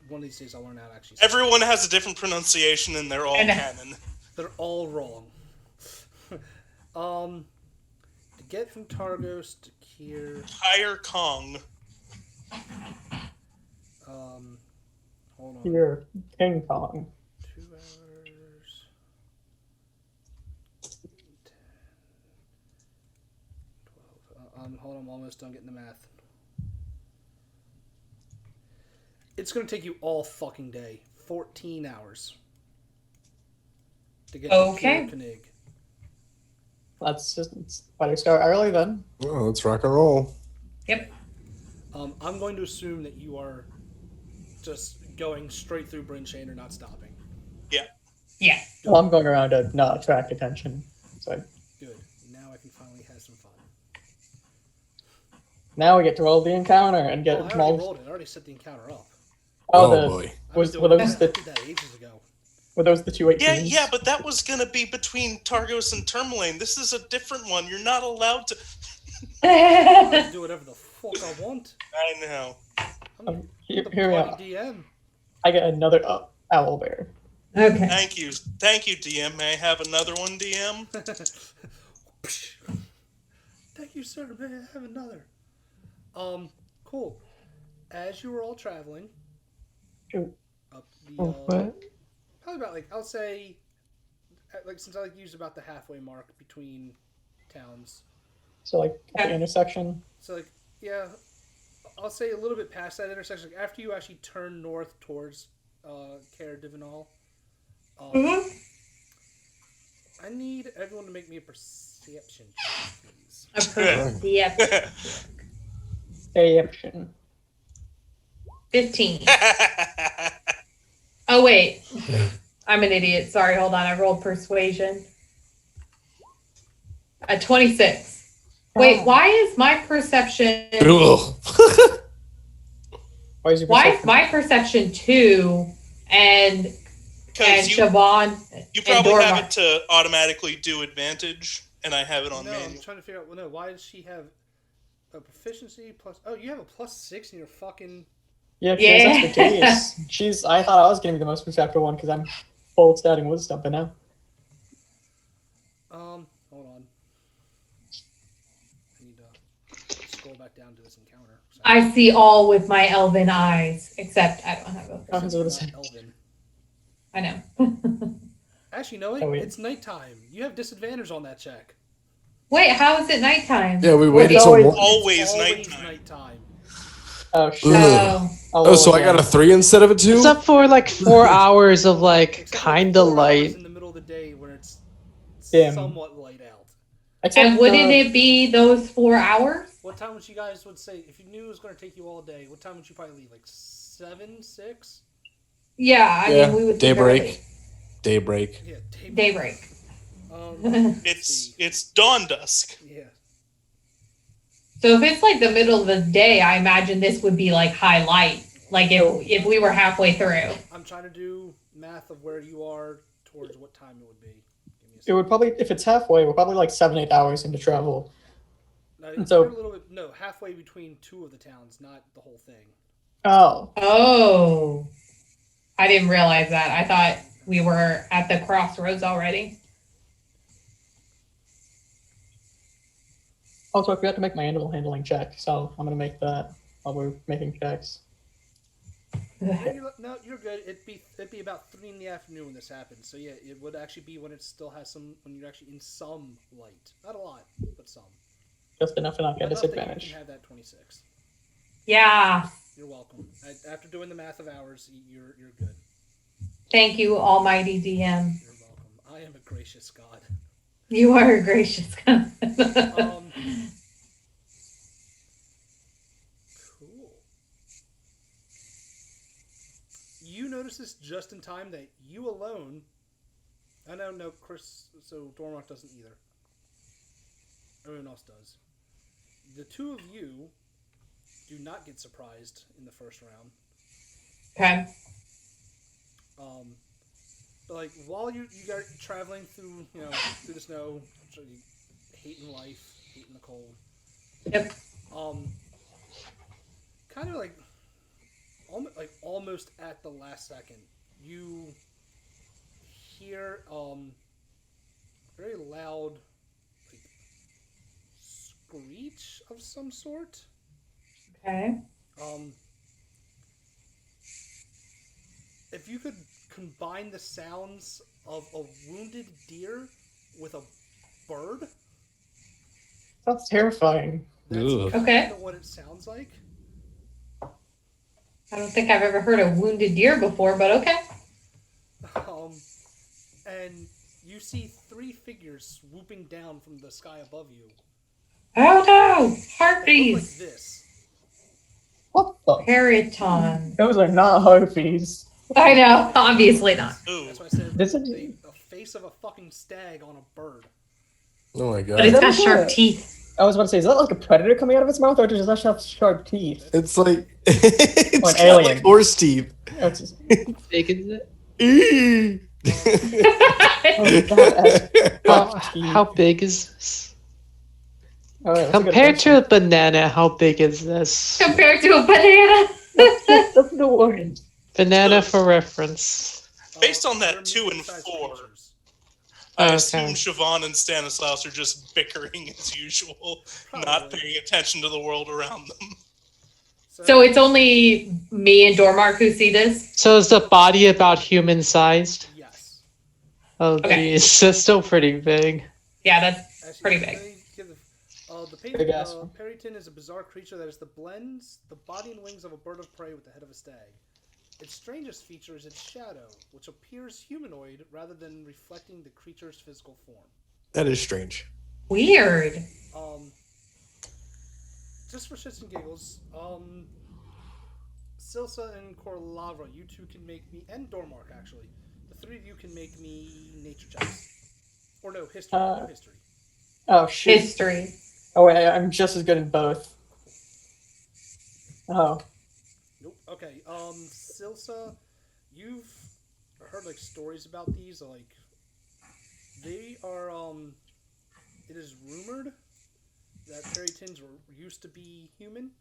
one of these days I'll learn how to actually. Everyone has a different pronunciation, and they're all canon. They're all wrong. To get from Targos to Caer Kong. Hold on. Here, King Kong. 2 hours. 10, 12. Hold on, I'm almost done getting the math. It's gonna take you all fucking day. 14 hours. To get to Caer Konig. Let's better start early then. Well, let's rock and roll. Yep. I'm going to assume that you are just going straight through Bryn Shane or not stopping. Yeah. Yeah. Well, I'm going around to not attract attention. So Good. Now I can finally have some fun. now we get to roll the encounter and get. I already rolled it. I already set the encounter up. Boy. Were those I did that ages ago. Were those the 218s? Yeah, but that was gonna be between Targos and Tourmaline. This is a different one. You're not allowed to. I can do whatever the fuck I want. I know. I'm Here the we are. bloody DM. I get another owl bear. Okay. Thank you, DM. May I have another one, DM? Thank you, sir. May I have another? Cool. As you were all traveling up the What? probably about I'll say since I use about the halfway mark between towns. So at the intersection. So I'll say a little bit past that intersection. After you actually turn north towards Caer Divinal, I need everyone to make me a perception check, please. A perception. Perception. 15. Oh, wait. I'm an idiot. Sorry, hold on. I rolled persuasion. A 26. Wait, why is my perception... Why is my perception 2 and Siobhan You probably and have Dormark. it to automatically do advantage, and I have it on No, manual. I'm trying to figure out. Well, no, why does she have a proficiency plus? Oh, you have a +6 in your fucking. Yeah, she has expertise. I thought I was going to be the most perceptive one because I'm full stating wisdom, but now. Hold on. I need to scroll back down to this encounter. I see all with my elven eyes, except I don't have a... I was gonna say. Elven. I know. Actually, no, Oh, wait. it's nighttime. You have disadvantage on that check. Wait, how is it nighttime? Yeah, we waited It's till always- Always Always nighttime. nighttime. Oh, shit. Ugh. Oh, Oh, so I got a 3 instead of a 2? It's up for like 4 hours of like Except for kinda 4 hours light. in the middle of the day where it's Dim. somewhat light out. Except, and wouldn't it be those 4 hours? What time would you guys would say if you knew it was going to take you all day? What time would you probably leave? 7, 6? Yeah, I mean, we would leave early. Daybreak. Yeah, Daybreak. It's dawn dusk. Yeah. So if it's like the middle of the day, I imagine this would be like high light. Like if we were halfway through. I'm trying to do math of where you are towards what time it would be. Give me a it would probably, if it's halfway, we're probably like 7-8 hours into travel. No, it's So- a little bit, halfway between 2 of the towns, not the whole thing. Oh. Oh. I didn't realize that. I thought we were at the crossroads already. Also, I forgot to make my animal handling check, so I'm going to make that while we're making checks. No, you're good. It'd be about 3 in the afternoon when this happens. So yeah, it would actually be when it still has when you're actually in some light. Not a lot, but some. Just enough to not get Enough that you disadvantage. can have that 26. Yeah. You're welcome. After doing the math of hours, you're good. Thank you, Almighty DM. You're welcome. I am a gracious God. You are a gracious God. Cool. You notice this just in time that you alone. I know, no, Chris. So Dormark doesn't either. Everyone else does. The two of you do not get surprised in the first round. Okay. But like while you are traveling through through the snow, hating life, hating the cold. Yep. Kind of like almost at the last second, you hear very loud screech of some sort. Okay. If you could combine the sounds of a wounded deer with a bird, That's terrifying. that's Okay. kind of what it sounds like. I don't think I've ever heard a wounded deer before, but okay. And you see 3 figures swooping down from the sky above you. Oh no! They look like Harpies! this. What the? Periton. Those are not harpies. I know, obviously not. Ooh. That's why I said This is- the face of a fucking stag on a bird. Oh my But god. it's that got like sharp a- teeth. I was about to say, is that like a predator coming out of its mouth, or does that have sharp teeth? It's like it's Or an got alien. like horse teeth. It's just, Big is it? Eee. oh god, How big is this? oh, yeah, that's a good Compared question. to a banana, how big is this? Compared to a banana. That's the word. Banana for reference. Based on that they're 2 and medium-sized 4, creatures. I Okay. assume Siobhan and Stanislaus are just bickering as usual, not Probably. paying attention to the world around them. So it's only me and Dormark who see this? So is the body about human sized? Yes. Oh Okay. geez, that's still pretty big. Yeah, that's Actually, pretty let big. me give the Big ass. Periton is a bizarre creature that is the blends the body and wings of a bird of prey with the head of a stag. Its strangest feature is its shadow, which appears humanoid rather than reflecting the creature's physical form. That is strange. Weird. Just for shits and giggles, Silsa and Korlavra, you two can make me, and Dormark actually, the 3 of you can make me nature checks. Or no, history. No history. Oh shit. History. Oh wait, I'm just as good in both. Oh. Nope. Okay. Silsa, you've heard like stories about these. Like, they are. It is rumored that Perytons used to be human.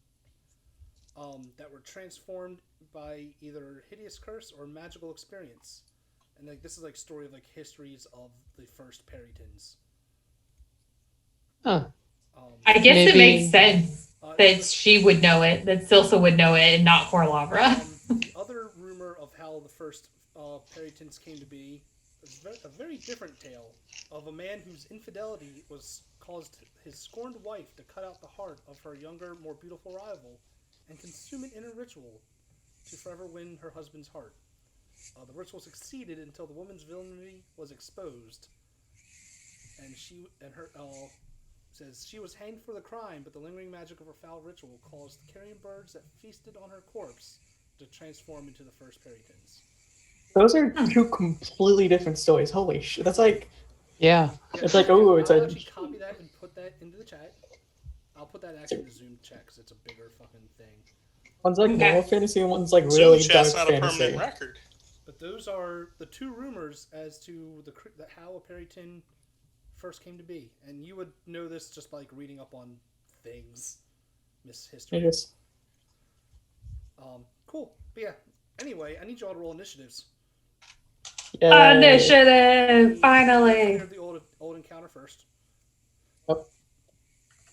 That were transformed by either hideous curse or magical experience, and like this is like story of like histories of the first Perytons. Huh. I guess it Maybe- makes sense that she would know it, that Silsa would know it, and not Korlavra. The other rumor of how the first Perytons came to be is a very different tale of a man whose infidelity caused his scorned wife to cut out the heart of her younger, more beautiful rival and consume it in a ritual to forever win her husband's heart. The ritual succeeded until the woman's villainy was exposed, and her says she was hanged for the crime, but the lingering magic of her foul ritual caused carrion birds that feasted on her corpse to transform into the first Perytons. Those are 2 completely different stories. Holy shit. That's like, Yeah. it's like, oh, it's I'll a. actually copy that and put that into the chat. I'll put that actually in the Zoom chat because it's a bigger fucking thing. One's like Okay. normal fantasy and one's like Zoom really chat's dark not a fantasy. permanent record. But those are the 2 rumors as to how a Peryton first came to be, and you would know this just by like reading up on things, Miss History. It is. Cool. But yeah. Anyway, I need you all to roll initiatives. Yay. Initiative, finally. Clear the old encounter first.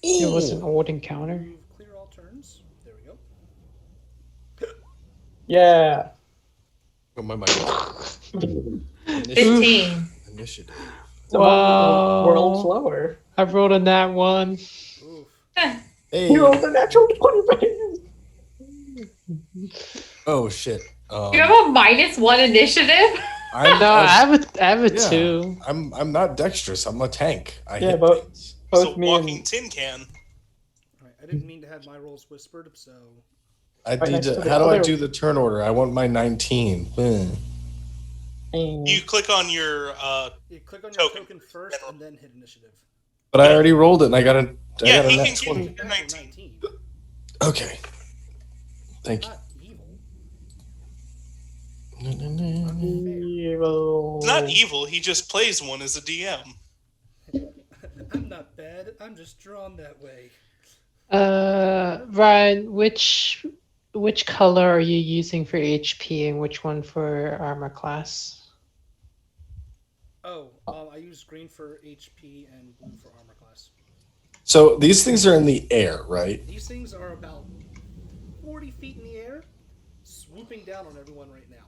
It was an old encounter. Move clear all turns. There we go. Yeah. Oh, my mic. 15. Initiative. So we're all slower. I rolled a nat 1. Oof. Hey. You rolled a natural 20. Oh shit. You have a -1 initiative? I'm, No, I have a yeah, 2. I'm not dexterous. I'm a tank. I Yeah, hit but- things. It's Both a me walking and tin can. Alright, I didn't mean to have my rolls whispered, so I Right need next to. to the How do I other- do the turn order? I want my 19. You click on your you click on your Token. token first and then hit initiative. But I already rolled it, and I got a. I Yeah, got a he nat can 20. give you 19. Okay. Thank you. Not evil. evil. It's not evil. He just plays one as a DM. I'm not bad. I'm just drawn that way. Ryan, which color are you using for HP and which one for armor class? Oh, I use green for HP and blue for armor class. So these things are in the air, right? These things are about 40 feet in the air, swooping down on everyone right now.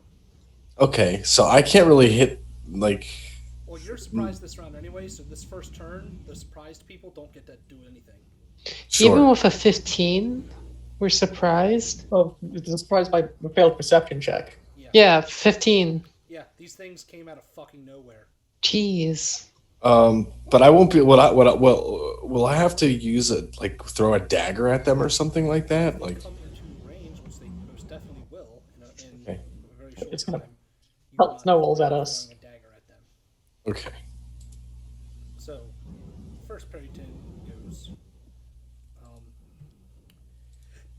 Okay, so I can't really hit like. Well, you're surprised this round anyway, so this first turn, the surprised people don't get to do anything. Sure. Even with a 15, we're surprised. Oh, it's a surprise by a failed perception check. Yeah, 15. Yeah, these things came out of fucking nowhere. Jeez. But I won't be. Will I have to use a like throw a dagger at them or something like that? They Like. come into range, which they most definitely will in a Okay. very short It's gonna time. You pelt will not snowballs be at us. throwing a dagger at them. Okay. So, first Perryton goes.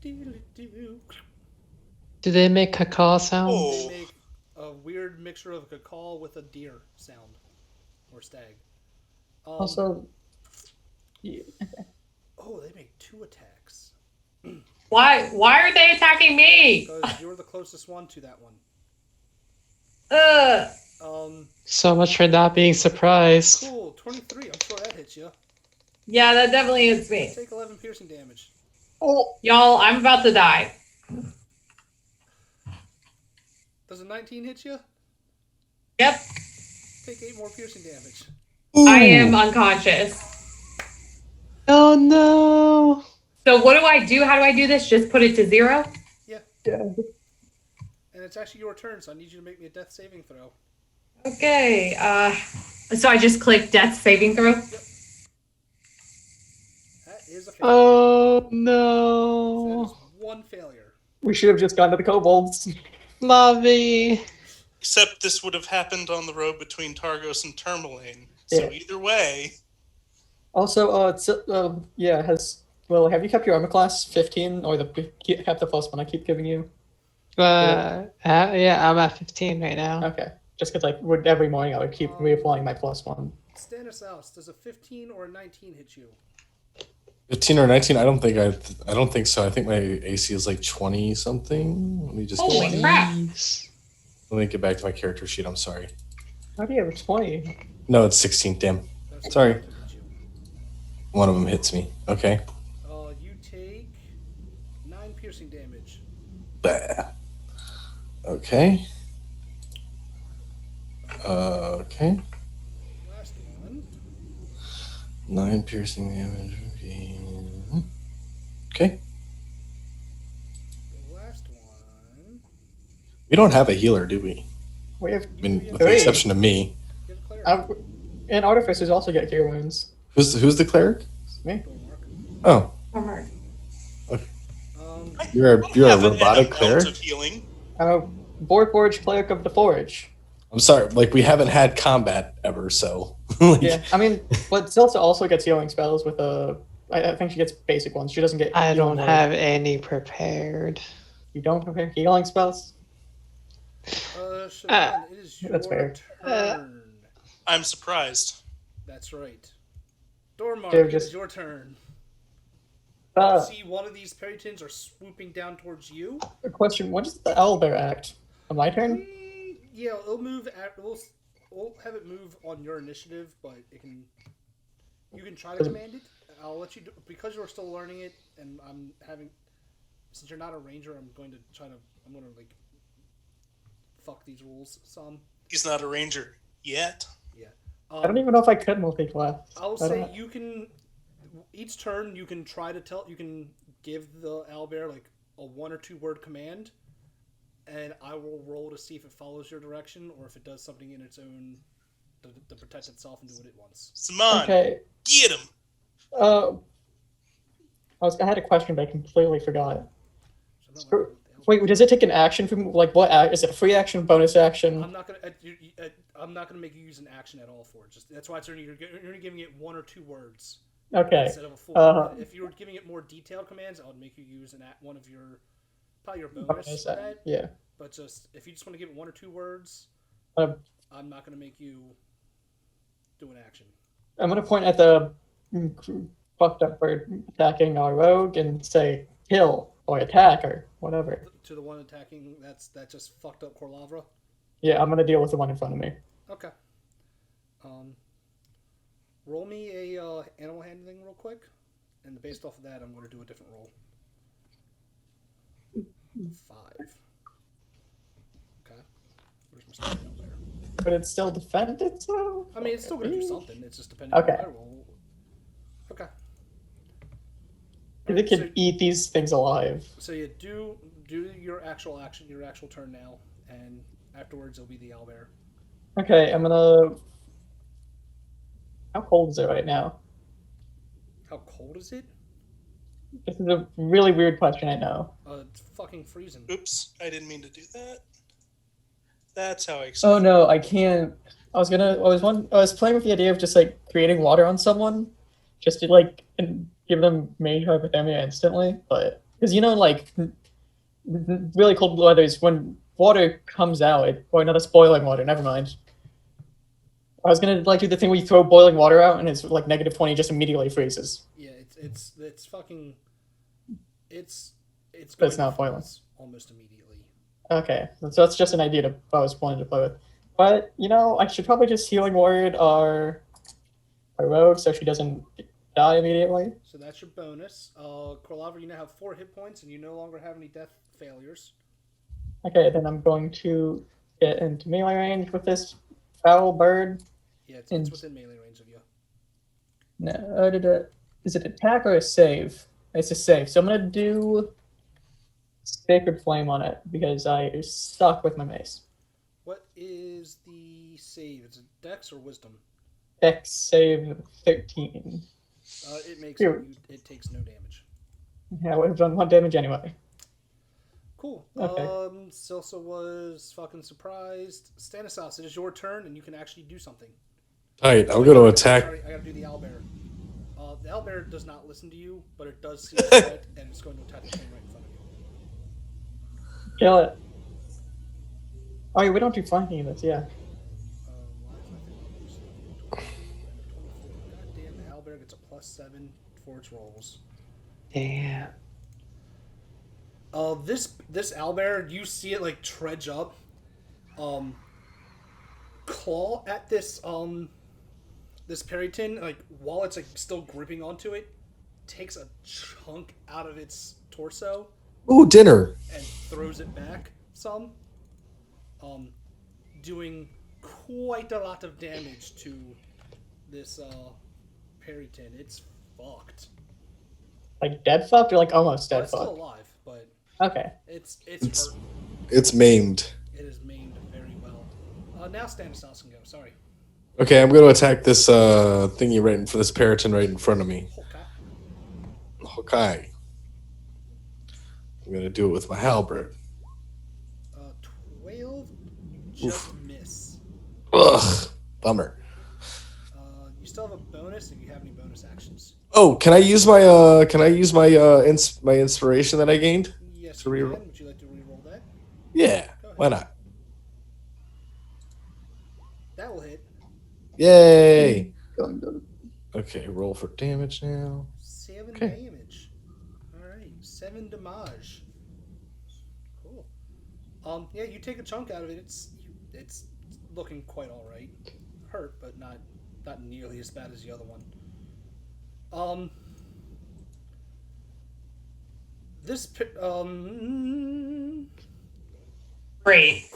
Doodle-doo. Do they make cacaw sounds? Oh. They make a weird mixture of a call with a deer sound or stag. Also, Oh, they make 2 attacks Why are they attacking me? because you're the closest one to that one. Ugh. So much for not being surprised. Cool, 23. I'm sure that hits you. Yeah, that definitely hits me. Take 11 piercing damage. oh, Y'all, I'm about to die. Does a 19 hit you? Yep. Take 8 more piercing damage. I am unconscious. Oh no. So what do I do? How do I do this? Just put it to 0? Yeah. yeah. And it's actually your turn, so I need you to make me a death saving throw. Okay. So I just click death saving throw. That is a failure. Oh That no. is 1 failure. We should have just gone to the kobolds. Lovey. Except this would have happened on the road between Targos and Tourmaline. So Yeah. either way, Also, have you kept your armor class 15 or kept the first one I keep giving you? Yeah, I'm at 15 right now. Okay, just because every morning I would keep reapplying my +1. Stanislaus, does a 15 or a 19 hit you? 15 or 19? I don't think so. I think my AC is like 20 something. Let me just Holy get crap. Jeez. Let me get back to my character sheet. I'm sorry. How do you have a 20? No, it's 16. Damn. That's Sorry. not hit you. One of them hits me. Okay. You take 9 piercing damage. Bah. Okay. Okay. Last one. 9 piercing damage. Okay. The last one. We don't have a healer, do we? We have I mean, with Three. the exception of me. You have a cleric. and artificers also get cure wounds. Who's the cleric? Me. Dormark. Oh, you're a have an robotic amount cleric. of healing. I'm a Warforged cleric of the Forge. I'm sorry, like we haven't had combat ever, so like, Yeah, I mean, but Silsa also gets healing spells with I think she gets basic ones. She doesn't get. I healing don't word. have any prepared. You don't prepare healing spells. Siobhan, it is your That's fair. turn. I'm surprised. That's right. Dormark, They're it just- is your turn. Uh, See, one of these Perrytons are swooping down towards you. a question: when does the owlbear act? On my turn? Yeah, it'll move. We'll have it move on your initiative, but it can. You can try to command it. I'll let you do, because you're still learning it, and I'm having. Since you're not a ranger, I'm going to fuck these rules some. He's not a ranger yet. Yeah. I don't even know if I could multi-class. I'll say you can. Each turn, you can try to tell. You can give the owlbear like a 1 or 2 word command, and I will roll to see if it follows your direction or if it does something in its own to protect itself and do what it wants. Simon, Okay. get him. I had a question, but I completely forgot. So Wait, does it take an action from like what? Is it a free action, bonus action? I'm not gonna make you use an action at all for it. Just that's why it's only you're giving it 1 or 2 words. Okay. Instead of a full. If you were giving it more detailed commands, I would make you use one of your probably your bonus for that. Yeah. But just if you just want to give it 1 or 2 words, I'm not gonna make you do an action. I'm gonna point at the fucked up bird attacking our rogue and say kill or attack or whatever. To the one attacking that just fucked up Korlavra? Yeah, I'm gonna deal with the one in front of me. Okay. Roll me a animal handling real quick, and based off of that, I'm gonna do a different roll. 5. Okay. Where's my stuff down there? But it's still defend itself? I mean, it's still gonna do something. It's just depending on what I roll. Okay. Because it can eat these things alive. So you do your actual action, your actual turn now, and afterwards it'll be the owlbear. Okay, I'm gonna. How cold is it right now? How cold is it? This is a really weird question, I know. It's fucking freezing. Oops, I didn't mean to do that. That's how I. Oh no, I can't. I was playing with the idea of just like creating water on someone, just to like and give them mage hypothermia instantly, but because like really cold weather is when water comes out. Or no, that's boiling water. Never mind. I was gonna like do the thing where you throw boiling water out and it's like -20, just immediately freezes. Yeah, it's fucking. It's. But it's not boiling. Almost immediately. Okay, so that's just an idea I was wanting to play with. But I should probably just healing word our rogue so she doesn't die immediately. So that's your bonus. Korlavra, you now have 4 hit points and you no longer have any death failures. Okay, then I'm going to get into melee range with this foul bird. Yeah, it's within melee range of you. No, is it attack or a save? It's a save. So I'm going to do Sacred Flame on it because I suck with my mace. What is the save? Is it Dex or Wisdom? Dex save 13. It takes no damage. Yeah, I would have done 1 damage anyway. Cool. Okay. Silsa was fucking surprised. Stanislaus, it is your turn, and you can actually do something. Alright, I'm going to attack. Sorry, I gotta do the owlbear. The owlbear does not listen to you, but it does see a threat, and it's going to attack the thing right in front of you. Kill it. Oh, yeah, we don't do flanking in this, yeah. Goddamn, the owlbear gets a +7 for its rolls. Damn. This owlbear, you see it like trudge up, claw at this this Periton, like while it's like still gripping onto it, takes a chunk out of its torso. Ooh, dinner. And throws it back some, doing quite a lot of damage to this Periton. It's fucked. Like dead fucked or like almost dead It's fucked? still alive, but okay. It's hurt. It's maimed. It is maimed very well. Now Stanislaus can go. Sorry. Okay, I'm going to attack this thingy right for this Periton right in front of me. Okay. I'm going to do it with my halberd. 12. Just miss. Ugh, bummer. You still have a bonus if you have any bonus actions. Oh, can I use my my inspiration that I gained? Yes, to you reroll? can. Would you like to re-roll that? Yeah, why not? That will hit. Yay! Okay, roll for damage now. 7 Okay. damage. Alright, 7 damage. Cool. Yeah, you take a chunk out of it. It's looking quite alright. Hurt, but not nearly as bad as the other one. Great.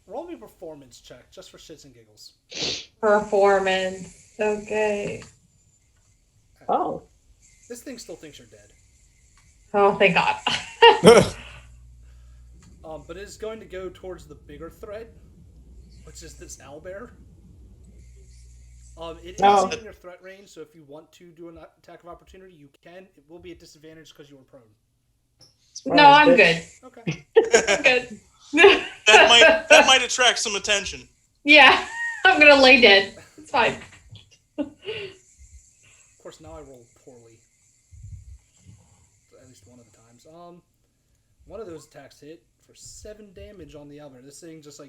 Roll me a performance check, just for shits and giggles. Performance. Okay. Oh. This thing still thinks you're dead. Oh, thank God. But it is going to go towards the bigger threat, which is this owlbear. It is in your threat range, so if you want to do an attack of opportunity, you can. It will be a disadvantage because you were prone. No, I'm good. Okay. I'm good. That might attract some attention. Yeah, I'm gonna lay dead. It's fine. Of course, now I roll poorly. At least one of the times. One of those attacks hit for 7 damage on the owlbear. This thing just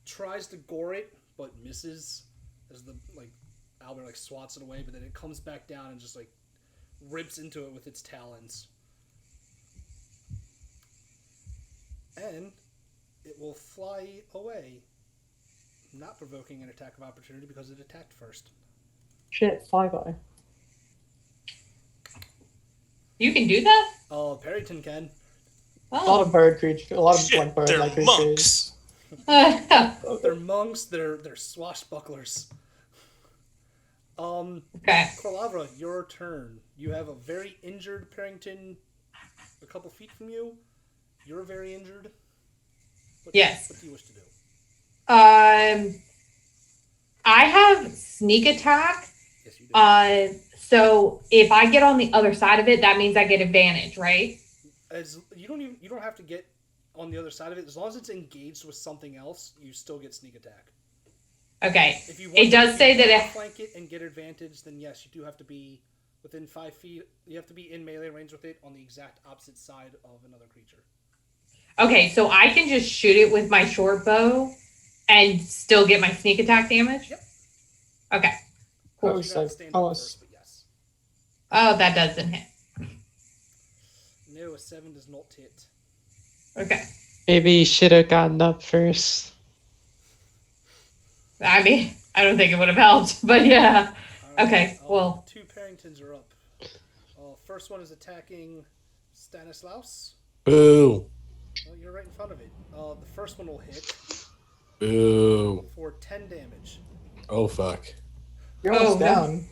tries to gore it, but misses as the owlbear swats it away. But then it comes back down and just rips into it with its talons. And it will fly away, not provoking an attack of opportunity because it attacked first. Shit, flyby. You can do that? Oh, Parrington can. Oh. A lot of bird creatures, a lot of Shit, bird-like they're creatures. monks. They're monks. They're swashbucklers. Okay. Korlavra, your turn. You have a very injured Parrington a couple feet from you. You're very injured. Yes. What do you wish to do? I have sneak attack. Yes, you do. So if I get on the other side of it, that means I get advantage, right? You don't have to get on the other side of it. As long as it's engaged with something else, you still get sneak attack. Okay. If you It does say that if flank it and get advantage, then yes, you do have to be within 5 feet. You have to be in melee range with it on the exact opposite side of another creature. Okay, so I can just shoot it with my short bow and still get my sneak attack damage? Yep. Okay. Cool. You have to stand up first, but yes. Oh, that doesn't hit. No, a 7 does not hit. Okay. Maybe you should have gotten up first. I mean, I don't think it would have helped, but yeah. All right, Okay, well. 2 Parringtons are up. First one is attacking Stanislaus. Boo. Well, you're right in front of it. The first one will hit Boo. for 10 damage. Oh, fuck. You're almost no. down.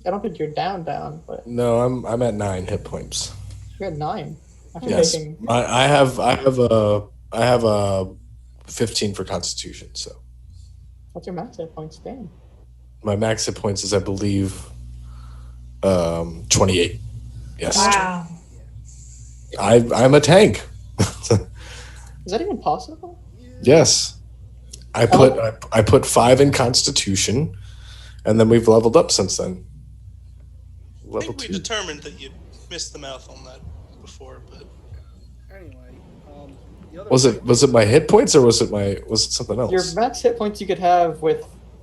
I don't think you're down, but No, I'm at 9 hit points. you're at 9. After Yes. taking, I have a 15 for Constitution, so. what's your max hit points? Damn. My max hit points is, I believe, 28. Yes. Wow. I'm a tank. Is that even possible? Yes. I put 5 in Constitution, and then we've leveled up since then. I Level think we 2. determined that you missed the mouth on that before, but Anyway, the other Was it my hit points or was it something else? Your max hit points you could have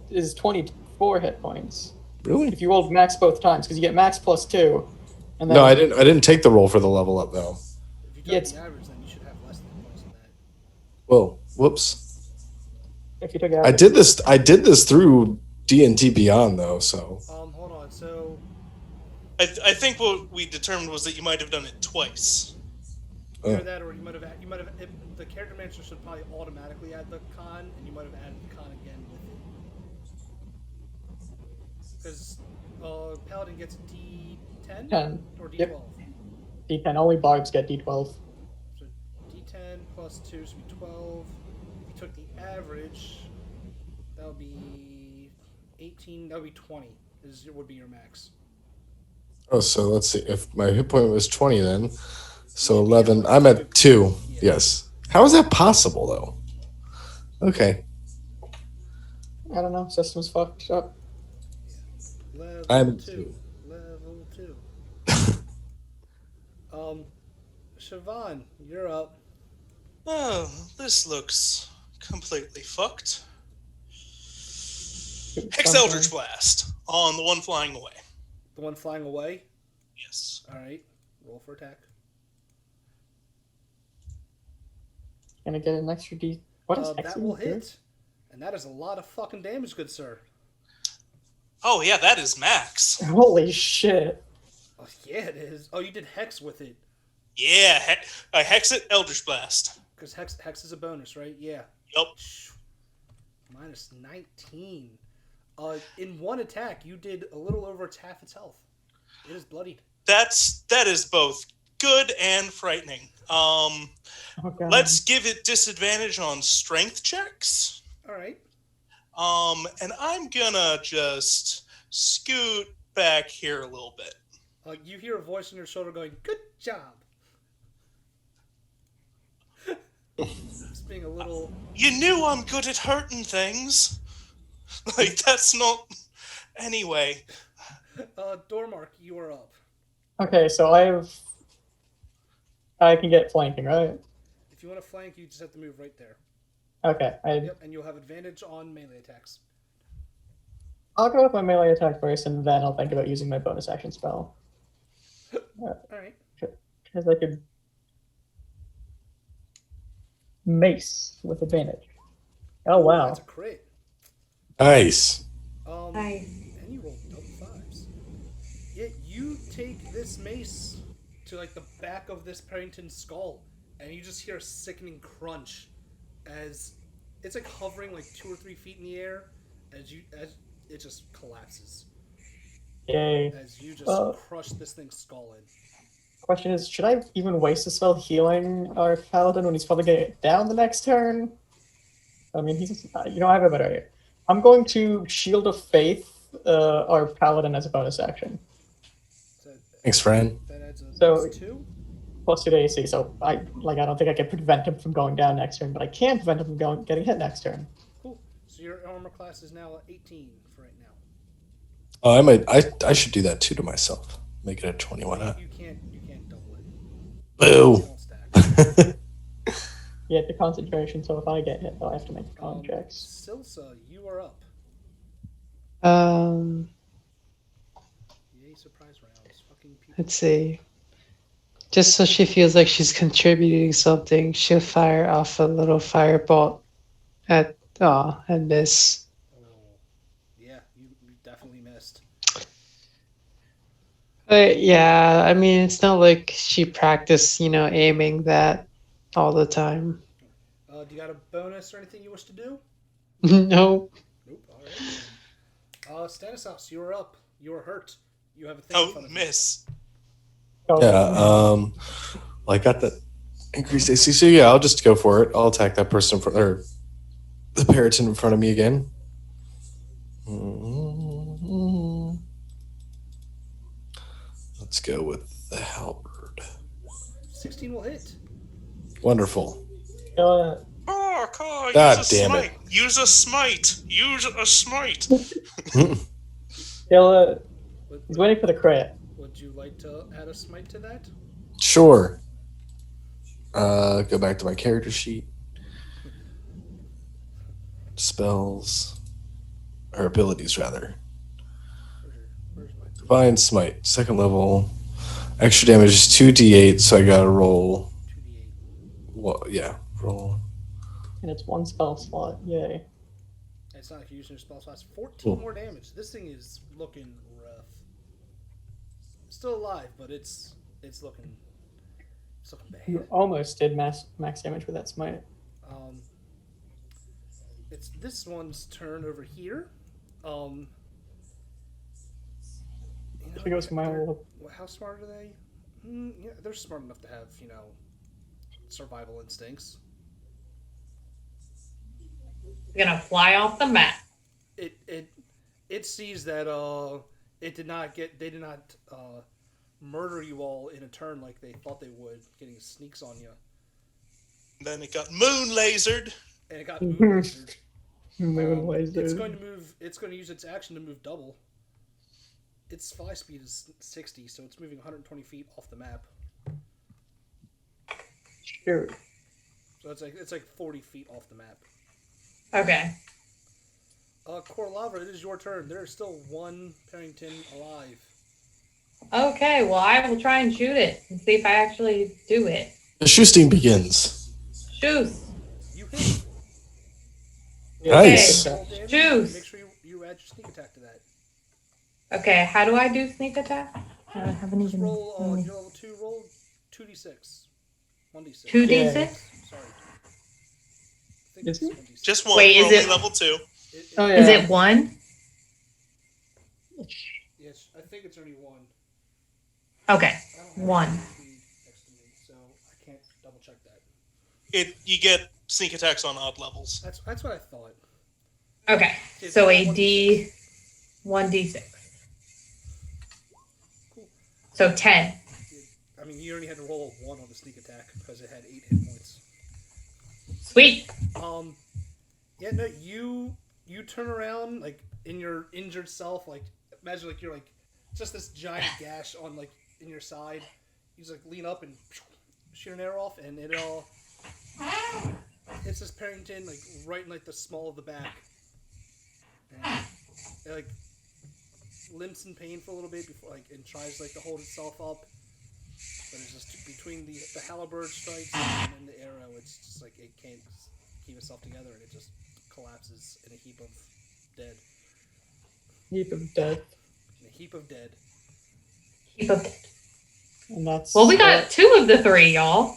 is 24 hit points. Really? If you rolled max both times, because you get max plus 2. And then No, I didn't take the roll for the level up though. If you Yeah, took the average, then you should have less than points than that. Whoa, whoops. If you took I did this through D&D Beyond though, so. Hold on. So I think what we determined was that you might have done it twice. either that, or you might have the character manager should probably automatically add the con, and you might have added the con again with it. Because Paladin gets D10 10. or D12. Yep. D10. Only bards get D12. So D10 plus 2 should be 12. If you took the average, that would be 18. That would be 20. Would be your max. Oh, so let's see. If my hit point was 20 then, so 11. I'm at 2. Yeah. Yes. How is that possible though? Okay. I don't know. System's fucked up. Level I'm 2. Level 2. Siobhan, you're up. Oh, this looks completely fucked. Hex Eldritch Blast on the one flying away. The one flying away? Yes. Alright. Roll for attack. Gonna get an extra D. What is That will hit. And that is a lot of fucking damage, good sir. Oh yeah, that is max. Holy shit. Oh, yeah, it is. Oh, you did Hex with it. Yeah, I hex it, Eldritch Blast. Because hex is a bonus, right? Yeah. Yep. Minus 19. In one attack, you did a little over half its health. It is bloodied. That is both good and frightening. Let's give it disadvantage on strength checks. All right. And I'm gonna just scoot back here a little bit. You hear a voice on your shoulder going, "Good job." Just being a little. You knew I'm good at hurting things. Like, that's not. Anyway. Dormark, you are up. Okay, so I can get flanking, right? If you want to flank, you just have to move right there. Okay. Yep, and you'll have advantage on melee attacks. I'll go with my melee attack first, and then I'll think about using my bonus action spell. All right. Because I could mace with advantage. Oh wow! That's a crit. Nice. Nice. And you roll double fives. Yeah, you take this mace to like the back of this Parrington's skull, and you just hear a sickening crunch as it's like hovering like 2 or 3 feet in the air as it just collapses. Yay! As you just crush this thing's skull in. Question is, should I even waste a spell healing our Paladin when he's probably getting it down the next turn? I mean, I have a better idea. I'm going to Shield of Faith our Paladin as a bonus action. Thanks, friend. That adds a So, +2. Plus 2 to AC, so I don't think I can prevent him from going down next turn, but I can prevent him from getting hit next turn. Cool. So your armor class is now 18 for right now. Oh, I should do that too to myself. Make it a 20. Why not? You can't double it. Boo. It won't stack. Yeah, the concentration, so if I get hit, I'll have to make con checks. Silsa, you are up. Yay, surprise rounds. Fucking people. Let's see. Just so she feels like she's contributing something, she'll fire off a little firebolt and miss. Oh, yeah, you definitely missed. But yeah, I mean, it's not like she practiced, aiming that all the time. Do you got a bonus or anything you wish to do? No. Nope. All right. Stanislaus, you are up. You are hurt. You have a thing in front of you. Miss. Yeah. I got that increased AC, so yeah, I'll just go for it. I'll attack that person or the Parrington in front of me again. Let's go with the halberd. 16 will hit. Wonderful. Oh, God, God use a damn smite. it. Use a smite. Use a smite. He's waiting for the crit. Would you like to add a smite to that? Sure. Go back to my character sheet. Spells. Or abilities, rather. Where's my... Divine Smite. Second level. Extra damage is 2d8, so I gotta roll. 2d8. Well, yeah, roll. And it's 1 spell slot. Yay. It's not like you're using your spell slots. 14 Cool. more damage. This thing is looking rough. Still alive, but it's looking bad. You almost did max damage with that smite. It's this one's turn over here. She goes for my old. How smart are they? Yeah, they're smart enough to have, survival instincts. You're gonna fly off the map. It sees that they did not murder you all in a turn like they thought they would, getting sneaks on you. Then it got moon lasered. And it got moon lasered. Moon laser. It's going to move. It's going to use its action to move double. Its fly speed is 60, so it's moving 120 feet off the map. Sure. So it's like 40 feet off the map. Okay. Korlavra, it is your turn. There is still one Parrington alive. Okay, well, I will try and shoot it and see if I actually do it. The shooting begins. Shoot. You hit. Nice. Roll damage. Juice. Make sure you add your sneak attack to that. Okay, how do I do sneak attack? I haven't Just even. roll. You're level 2. Roll 2d6. 1d6. 2d6? Sorry. I think it's 1d6. Just one. Wait, We're is only it- level 2. Oh, yeah. Is it 1? Yes, I think it's only 1. Okay, I don't have 1. it next to me, so I can't double check that. You get sneak attacks on odd levels. That's what I thought. Okay, It's so a 1d6. 1d6. Cool. So 10. I mean, you only had to roll a 1 on the sneak attack because it had 8 hit points. Sweet. Yeah, no, you turn around like in your injured self, like imagine like you're like just this giant gash on like in your side. You just like lean up and shoot an arrow off, and it's this Parrington like right in like the small of the back, and it like limps in pain for a little bit before like and tries like to hold itself up, but it's just between the halberd strikes and then the arrow, it's just like it can't keep itself together, and it just collapses in a heap of dead. Heap of dead. In a heap of dead. Keep up. And that's. Well, we got 2 of the 3, y'all.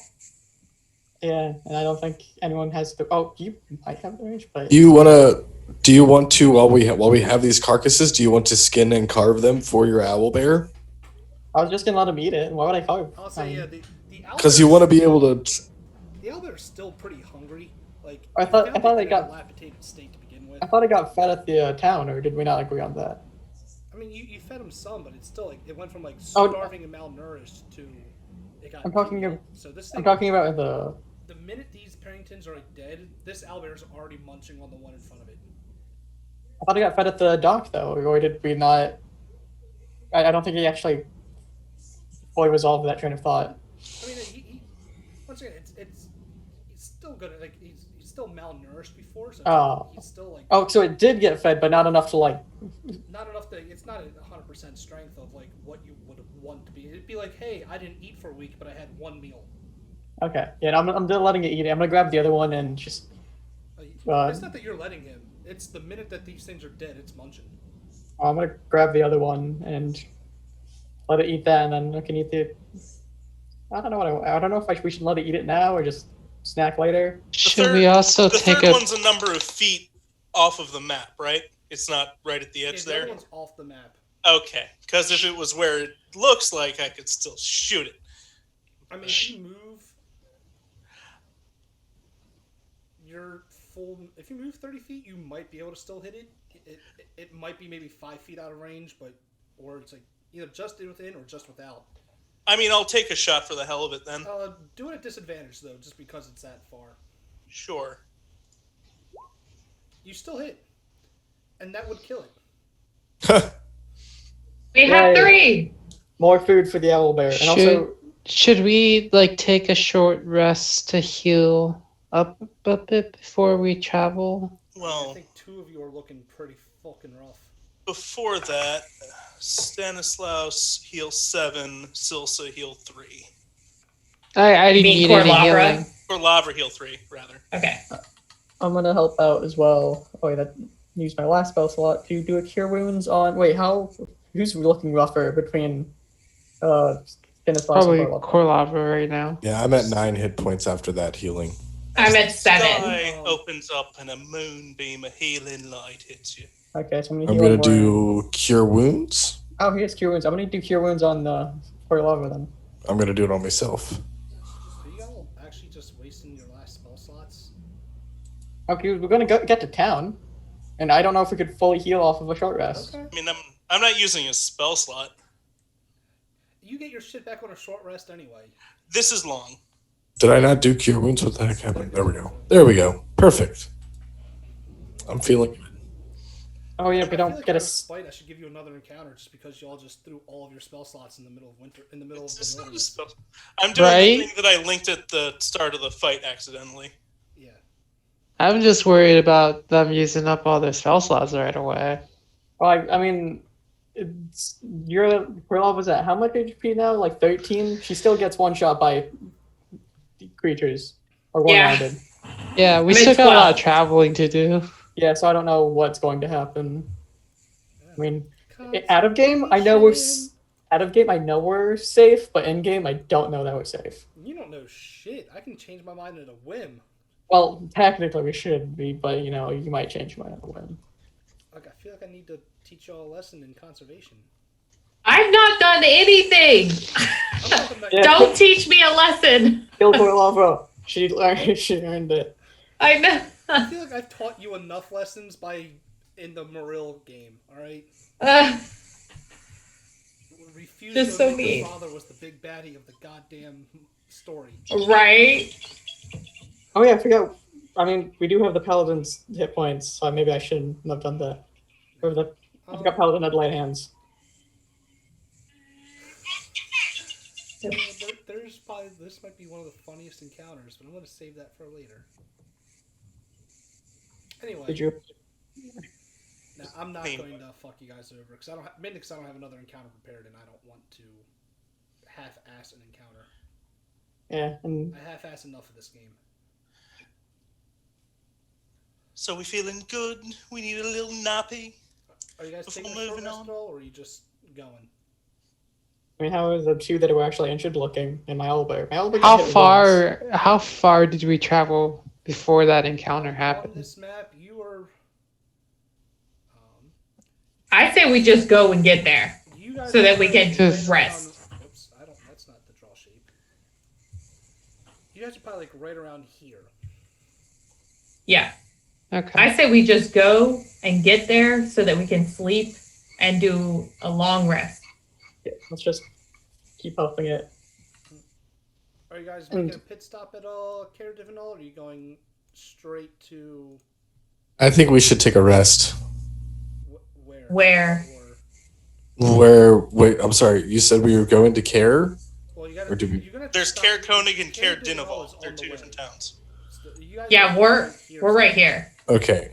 Yeah, and I don't think anyone has the. Oh, you might have the range, but. Do you want to while we have these carcasses? Do you want to skin and carve them for your owl bear? I was just gonna let him eat it. Why would I carve? I'll say, yeah, the Because you want to be able to. The owlbear's still pretty hungry. Like I thought found they it in a got- dilapidated state to begin with. I thought it got fed at the town, or did we not agree on that? I mean, you fed him some, but it's still like it went from like Oh, starving and malnourished to it got. I'm talking eaten. of- So this I'm thing, talking about the. minute these Parringtons are like dead, this owlbear's already munching on the one in front of it. I thought it got fed at the dock, though, or did we not? I don't think he actually fully resolved that train of thought. I mean, he once again, he's still gonna like he's still malnourished before, so Oh. he's still like Oh, so it did get fed, but not enough to like. not enough to. It's not 100% strength of like what you would want to be. It'd be like, hey, I didn't eat for a week, but I had one meal. Okay, yeah, I'm letting it eat it. I'm gonna grab the other one and just. It's not that you're letting him. It's the minute that these things are dead, it's munching. I'm gonna grab the other one and let it eat that, and then I can eat the. I don't know I don't know if we should let it eat it now or just snack later. Should we also The take third a one's a number of feet off of the map, right? It's not right at the Yeah, edge the there. other one's off the map. Okay, because if it was where it looks like, I could still shoot it. I mean, if you move your full, if you move 30 feet, you might be able to still hit it. It might be maybe 5 feet out of range, but or it's like either just within or just without. I mean, I'll take a shot for the hell of it then. Do it at disadvantage though, just because it's that far. Sure. You still hit, and that would kill it. We have Yay. 3. More food for the owl bear, and also Should we like take a short rest to heal up a bit before we travel? I Well, think 2 of you are looking pretty fucking rough. before that, Stanislaus heal 7, Silsa heal 3. I didn't mean need any Korlavra? healing. Or Lavra heal 3, rather. Okay. I'm gonna help out as well. Oh wait, that used my last spell slot to do a cure wounds on. Wait, who's looking rougher between Stanislaus Probably and Korlavra? Korlavra right now. Yeah, I'm at 9 hit points after that healing. I'm at 7. Sky opens up and a moonbeam of healing light hits you. Okay, so I'm I'm gonna gonna heal do cure wounds. Oh, he has cure wounds. I'm gonna do cure wounds on Korlavra then. I'm gonna do it on myself. Are you all actually just wasting your last spell slots? Okay, we're gonna get to town, and I don't know if we could fully heal off of a short rest. Okay. I mean, I'm not using a spell slot. You get your shit back on a short rest anyway. This is long. Did I not do cure wounds? What the heck happened? There we go. There we go. Perfect. I'm feeling good. Oh yeah, I we feel don't like get out a. of spite, I should give you another encounter just because y'all just threw all of your spell slots in the middle of winter, in the middle of It's the not a wilderness. spell. I'm doing Right? the thing that I linked at the start of the fight accidentally. Yeah. I'm just worried about them using up all their spell slots right away. Well, I mean, your Korlavra was at how much HP now? Like 13. She still gets one shot by creatures or one-handed. Yeah, we I'm at still got a lot of 12. traveling to do. Yeah, so I don't know what's going to happen. I mean, out of game, I know out of game, I know we're safe, but in game, I don't know that we're safe. You don't know shit. I can change my mind at a whim. Well, technically we should be, but you know, you might change your mind at a whim. Like, I feel like I need to teach y'all a lesson in conservation. I've not done anything. Don't teach me a lesson. Kill Korlavra. She learned it. I know. I feel like I've taught you enough lessons in the Morrill game, alright? Refuse Just to so admit mean. your father was the big baddie of the goddamn story. Right? Oh yeah, I forgot. I mean, we do have the Paladin's hit points, so maybe I shouldn't have done that. I forgot Paladin had light hands. There's probably, this might be one of the funniest encounters, but I'm going to save that for later. Anyway. Did you? Now, I'm not going to fuck you guys over, because mainly because I don't have another encounter prepared, and I don't want to half-ass an encounter. Yeah, and I half-ass enough of this game. So we feeling good? We need a little nappy. Are you guys Before taking a short moving rest on? at all, or are you just going? I mean, how are the two that were actually injured looking in my owlbear? My owlbear How got hit once. How far did we travel before that encounter On happened? this map, you are... I say we just go and get there. you guys So that are we can right rest. around- Oops, that's not the draw shape. You guys are probably like right around here. Yeah. Okay. I say we just go and get there so that we can sleep and do a long rest. Yeah, let's just keep helping it. Are you guys making a pit stop at all, Caradiv and all, or are you going straight to I think we should take a rest. where? Where? Wait, I'm sorry. You said we were going to Care? Well, you gotta, Or do we- you're gonna have to There's stop- Caer Konig and Caer Caradiv and all is Dinaval. on They're the two way. different towns. So you guys Yeah, are we're here, right here. Okay.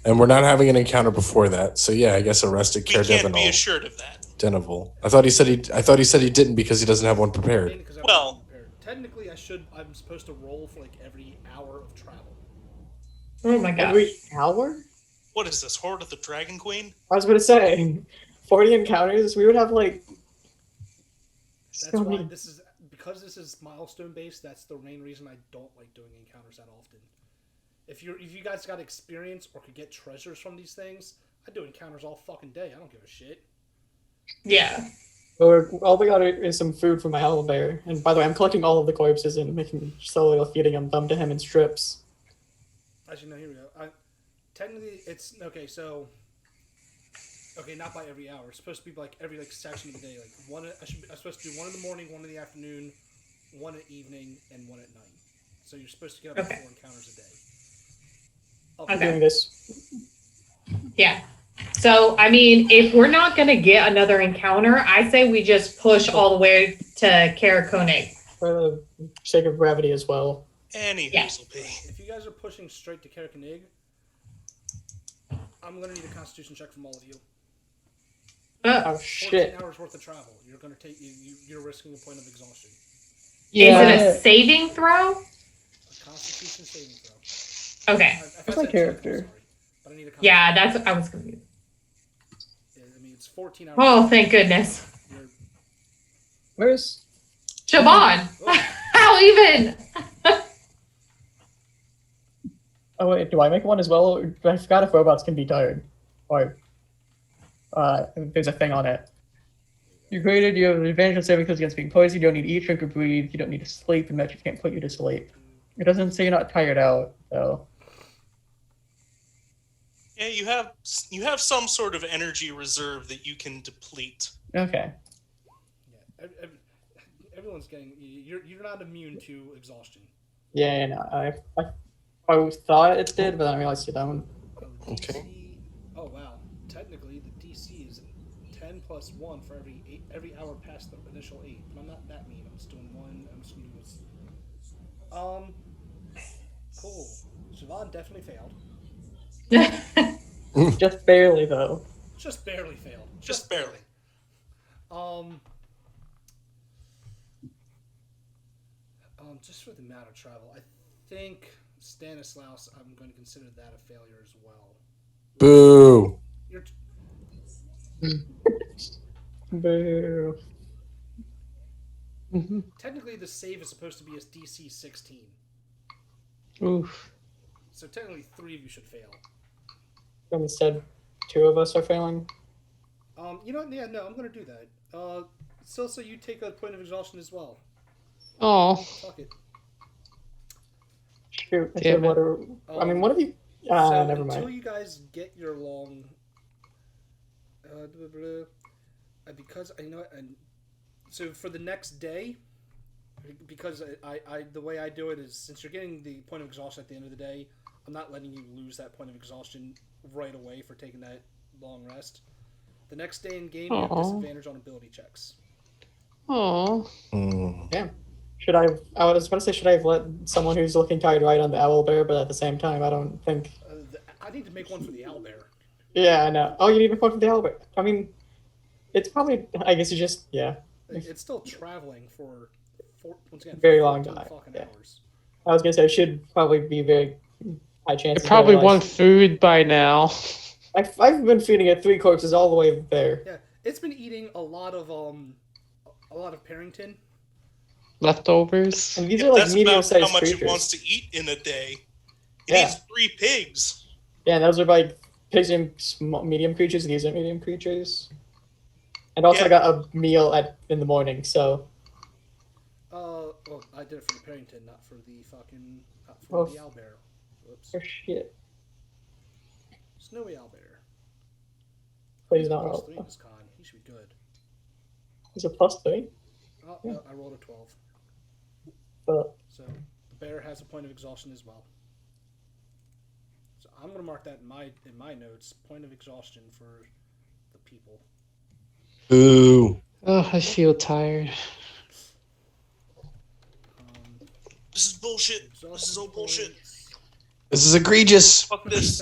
And we're not having an encounter before that. So yeah, I guess a rest at We Care can't be Devinal. assured of that. Denival. I thought he said he didn't because he doesn't have one prepared. Mainly 'cause I'm Well- not prepared. Technically, I'm supposed to roll for like every hour of travel. Oh my god. Every hour? What is this, Horde of the Dragon Queen? I was going to say, 40 encounters, we would have like... That's so why many- because this is milestone based. That's the main reason I don't like doing encounters that often. If you guys got experience or could get treasures from these things, I do encounters all fucking day. I don't give a shit. Yeah. All we got is some food for my owlbear. And by the way, I'm collecting all of the corpses and slowly feeding them to him in strips. Actually, no, here we go. Technically, it's okay. So, not by every hour. It's supposed to be like every section of the day. Like I'm supposed to do one in the morning, one in the afternoon, one at evening, and one at night. So you're supposed to get up to 4 encounters a day. I'm doing this. Yeah. So, I mean, if we're not going to get another encounter, I say we just push all the way to Caer Konig. For the sake of brevity as well. Any Yeah. who's will be. If you guys are pushing straight to Caer Konig, I'm gonna need a Constitution check from all of you. Oh 14 shit. hours worth of travel. You're gonna take you're risking a point of exhaustion. Is it a saving throw? A Constitution saving throw. Okay. If Where's I my said character? I'm sorry, but I need a Yeah, that's what I was confused. Yeah, I mean, it's 14 hours. Oh, thank goodness. You're- Where's... Siobhan! Oh, How even? Oh wait, do I make one as well? I forgot if robots can be tired. Or... there's a thing on it. You're graded, you have an advantage on saving throws against being poisoned, you don't need to eat, drink, or breathe, you don't need to sleep, and magic can't put you to sleep. It doesn't say you're not tired out, though. Yeah, you have some sort of energy reserve that you can deplete. Okay. yeah, everyone's getting. You're not immune to exhaustion. Yeah, no, I thought it did, but then I realized you don't. Oh, Okay. DC, oh wow! Technically, the DC is 10 plus 1 for every hour past the initial 8. But I'm not that mean. I'm just doing 1. I'm just doing this. Cool. Siobhan definitely failed. Just barely, though. Just barely failed. Just barely. Just for the amount of travel, I think Stanislaus, I'm going to consider that a failure as well. Boo. You're Boo. Technically, the save is supposed to be a DC 16. Oof. So technically, 3 of you should fail. Instead, 2 of us are failing. You know what? Yeah, no, I'm going to do that. Silsa, you take a point of exhaustion as well. Oh. Fuck it. Shoot. I Damn said, what are... I mean, what have you... So never until mind. you guys get your long... because, you know what? So for the next day, because I the way I do it is, since you're getting the point of exhaustion at the end of the day, I'm not letting you lose that point of exhaustion right away for taking that long rest. The next day in game, you have disadvantage on ability checks. Oh. Damn. I was about to say, should I have let someone who's looking tired ride on the owlbear, but at the same time, I don't think... I need to make one for the owlbear. Yeah, I know. Oh, you need a point for the owlbear. I mean, it's probably... I guess you just... Yeah. It's still traveling for once again, very long 14 time. fucking Yeah. hours. I was going to say, it should probably be very high chance. It probably want food by now. I've been feeding it 3 corpses all the way there. Yeah, it's been eating a lot of Parrington. Leftovers. And these are like That's medium-sized about how much creatures. it wants to eat in a day. It Yeah. eats 3 pigs. Yeah, and those are like pigs and medium creatures. These are medium creatures. And also I got a meal in the morning, so... Well, I did it for the Parrington, not for the the owlbear. Whoops. Oh, shit. Snowy owlbear. Please not Plus roll. 3 in this con. He should be good. Is it +3? Oh, Yeah. no, I rolled a 12. But So the bear has a point of exhaustion as well. So I'm going to mark that in my notes. Point of exhaustion for the people. Ooh. Oh, I feel tired. This is bullshit. This is all bullshit. This is egregious. Fuck this.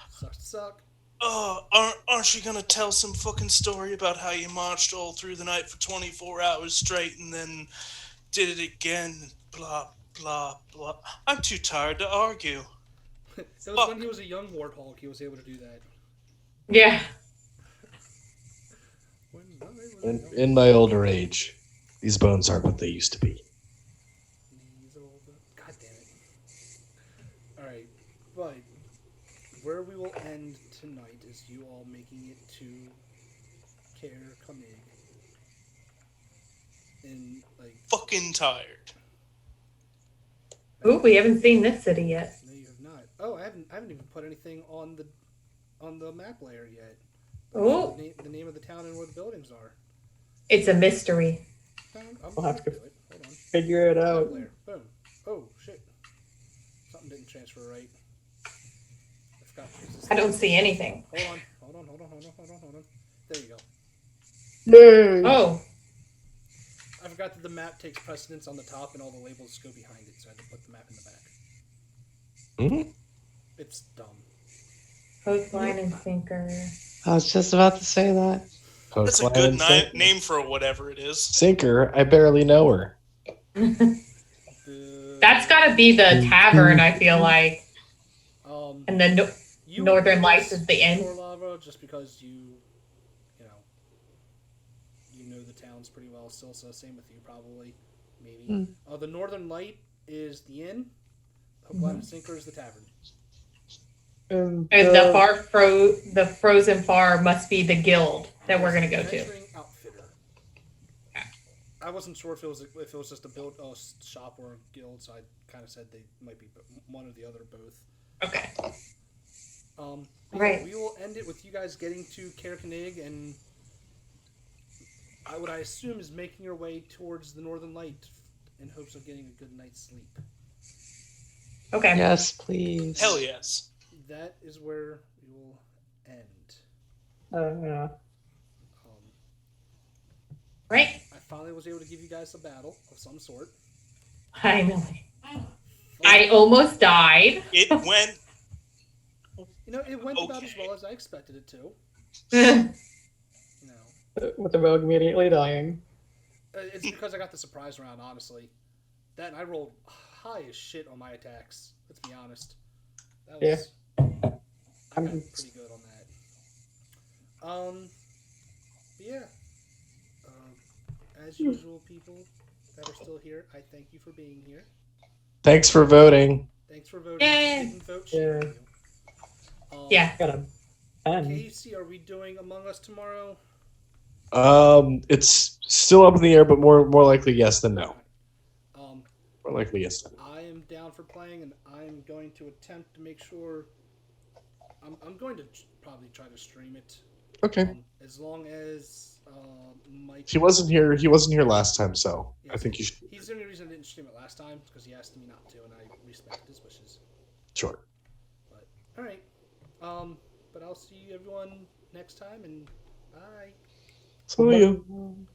Sucks to suck. Oh, aren't you gonna tell some fucking story about how you marched all through the night for 24 hours straight and then did it again? Blah, blah, blah. I'm too tired to argue. That was when he was a young warthog, he was able to do that. Yeah. In my older age, these bones aren't what they used to be. God damn it. Alright, but where we will end tonight is you all making it to Care Konig. In, like... Fucking tired. Ooh, we haven't seen this city yet. No, you have not. Oh, I haven't even put anything on the map layer yet. Oh. The name of the town and where the buildings are. It's a mystery. We'll have to do it. Hold on. figure it out. Layer. Boom. Oh, shit. Something didn't transfer right. I don't see anything. Hold on. There you go. No. Oh. I forgot that the map takes precedence on the top and all the labels go behind it, so I had to put the map in the back. Mm-hmm. It's dumb. Coastline and sinker. I was just about to say that. That's a good name for whatever it is. Sinker, I barely know her. That's got to be the tavern, I feel like. And the Northern Lights is the inn. Korlavra, just because you know the towns pretty well. Silsa, same with you, probably, maybe. The Northern Light is the inn. Hookline and Sinker is the tavern. And the Frozen Far must be the guild that we're gonna go to. Outfitter. I wasn't sure if it was just a shop or a guild, so I kind of said they might be one or the other, both. Okay. Right. We will end it with you guys getting to Care Konig and what I assume is making your way towards the Northern Light in hopes of getting a good night's sleep. Okay. Yes, please. Hell yes. That is where we will end. Yeah. Right. I finally was able to give you guys a battle of some sort. Finally. I almost died. It went. It went about as well as I expected it to. With the rogue immediately dying. It's because I got the surprise round, honestly. That and I rolled high as shit on my attacks. Let's be honest. That was, I got pretty good on that. Yeah. as usual, people that are still here, I thank you for being here. Thanks for voting. Thanks for voting. Yay. Didn't vote. Yeah. Yeah. Got a pen. Casey, are we doing Among Us tomorrow? It's still up in the air, but more likely yes than no. More likely yes than no. I am down for playing, and I'm going to attempt to make sure. I'm going to probably try to stream it. Okay. As long as Mike. He wasn't here. He wasn't here last time, so Yes, I think you should. He's the only reason I didn't stream it last time because he asked me not to, and I respect his wishes. Sure. But all right. But I'll see everyone next time, and bye. So you.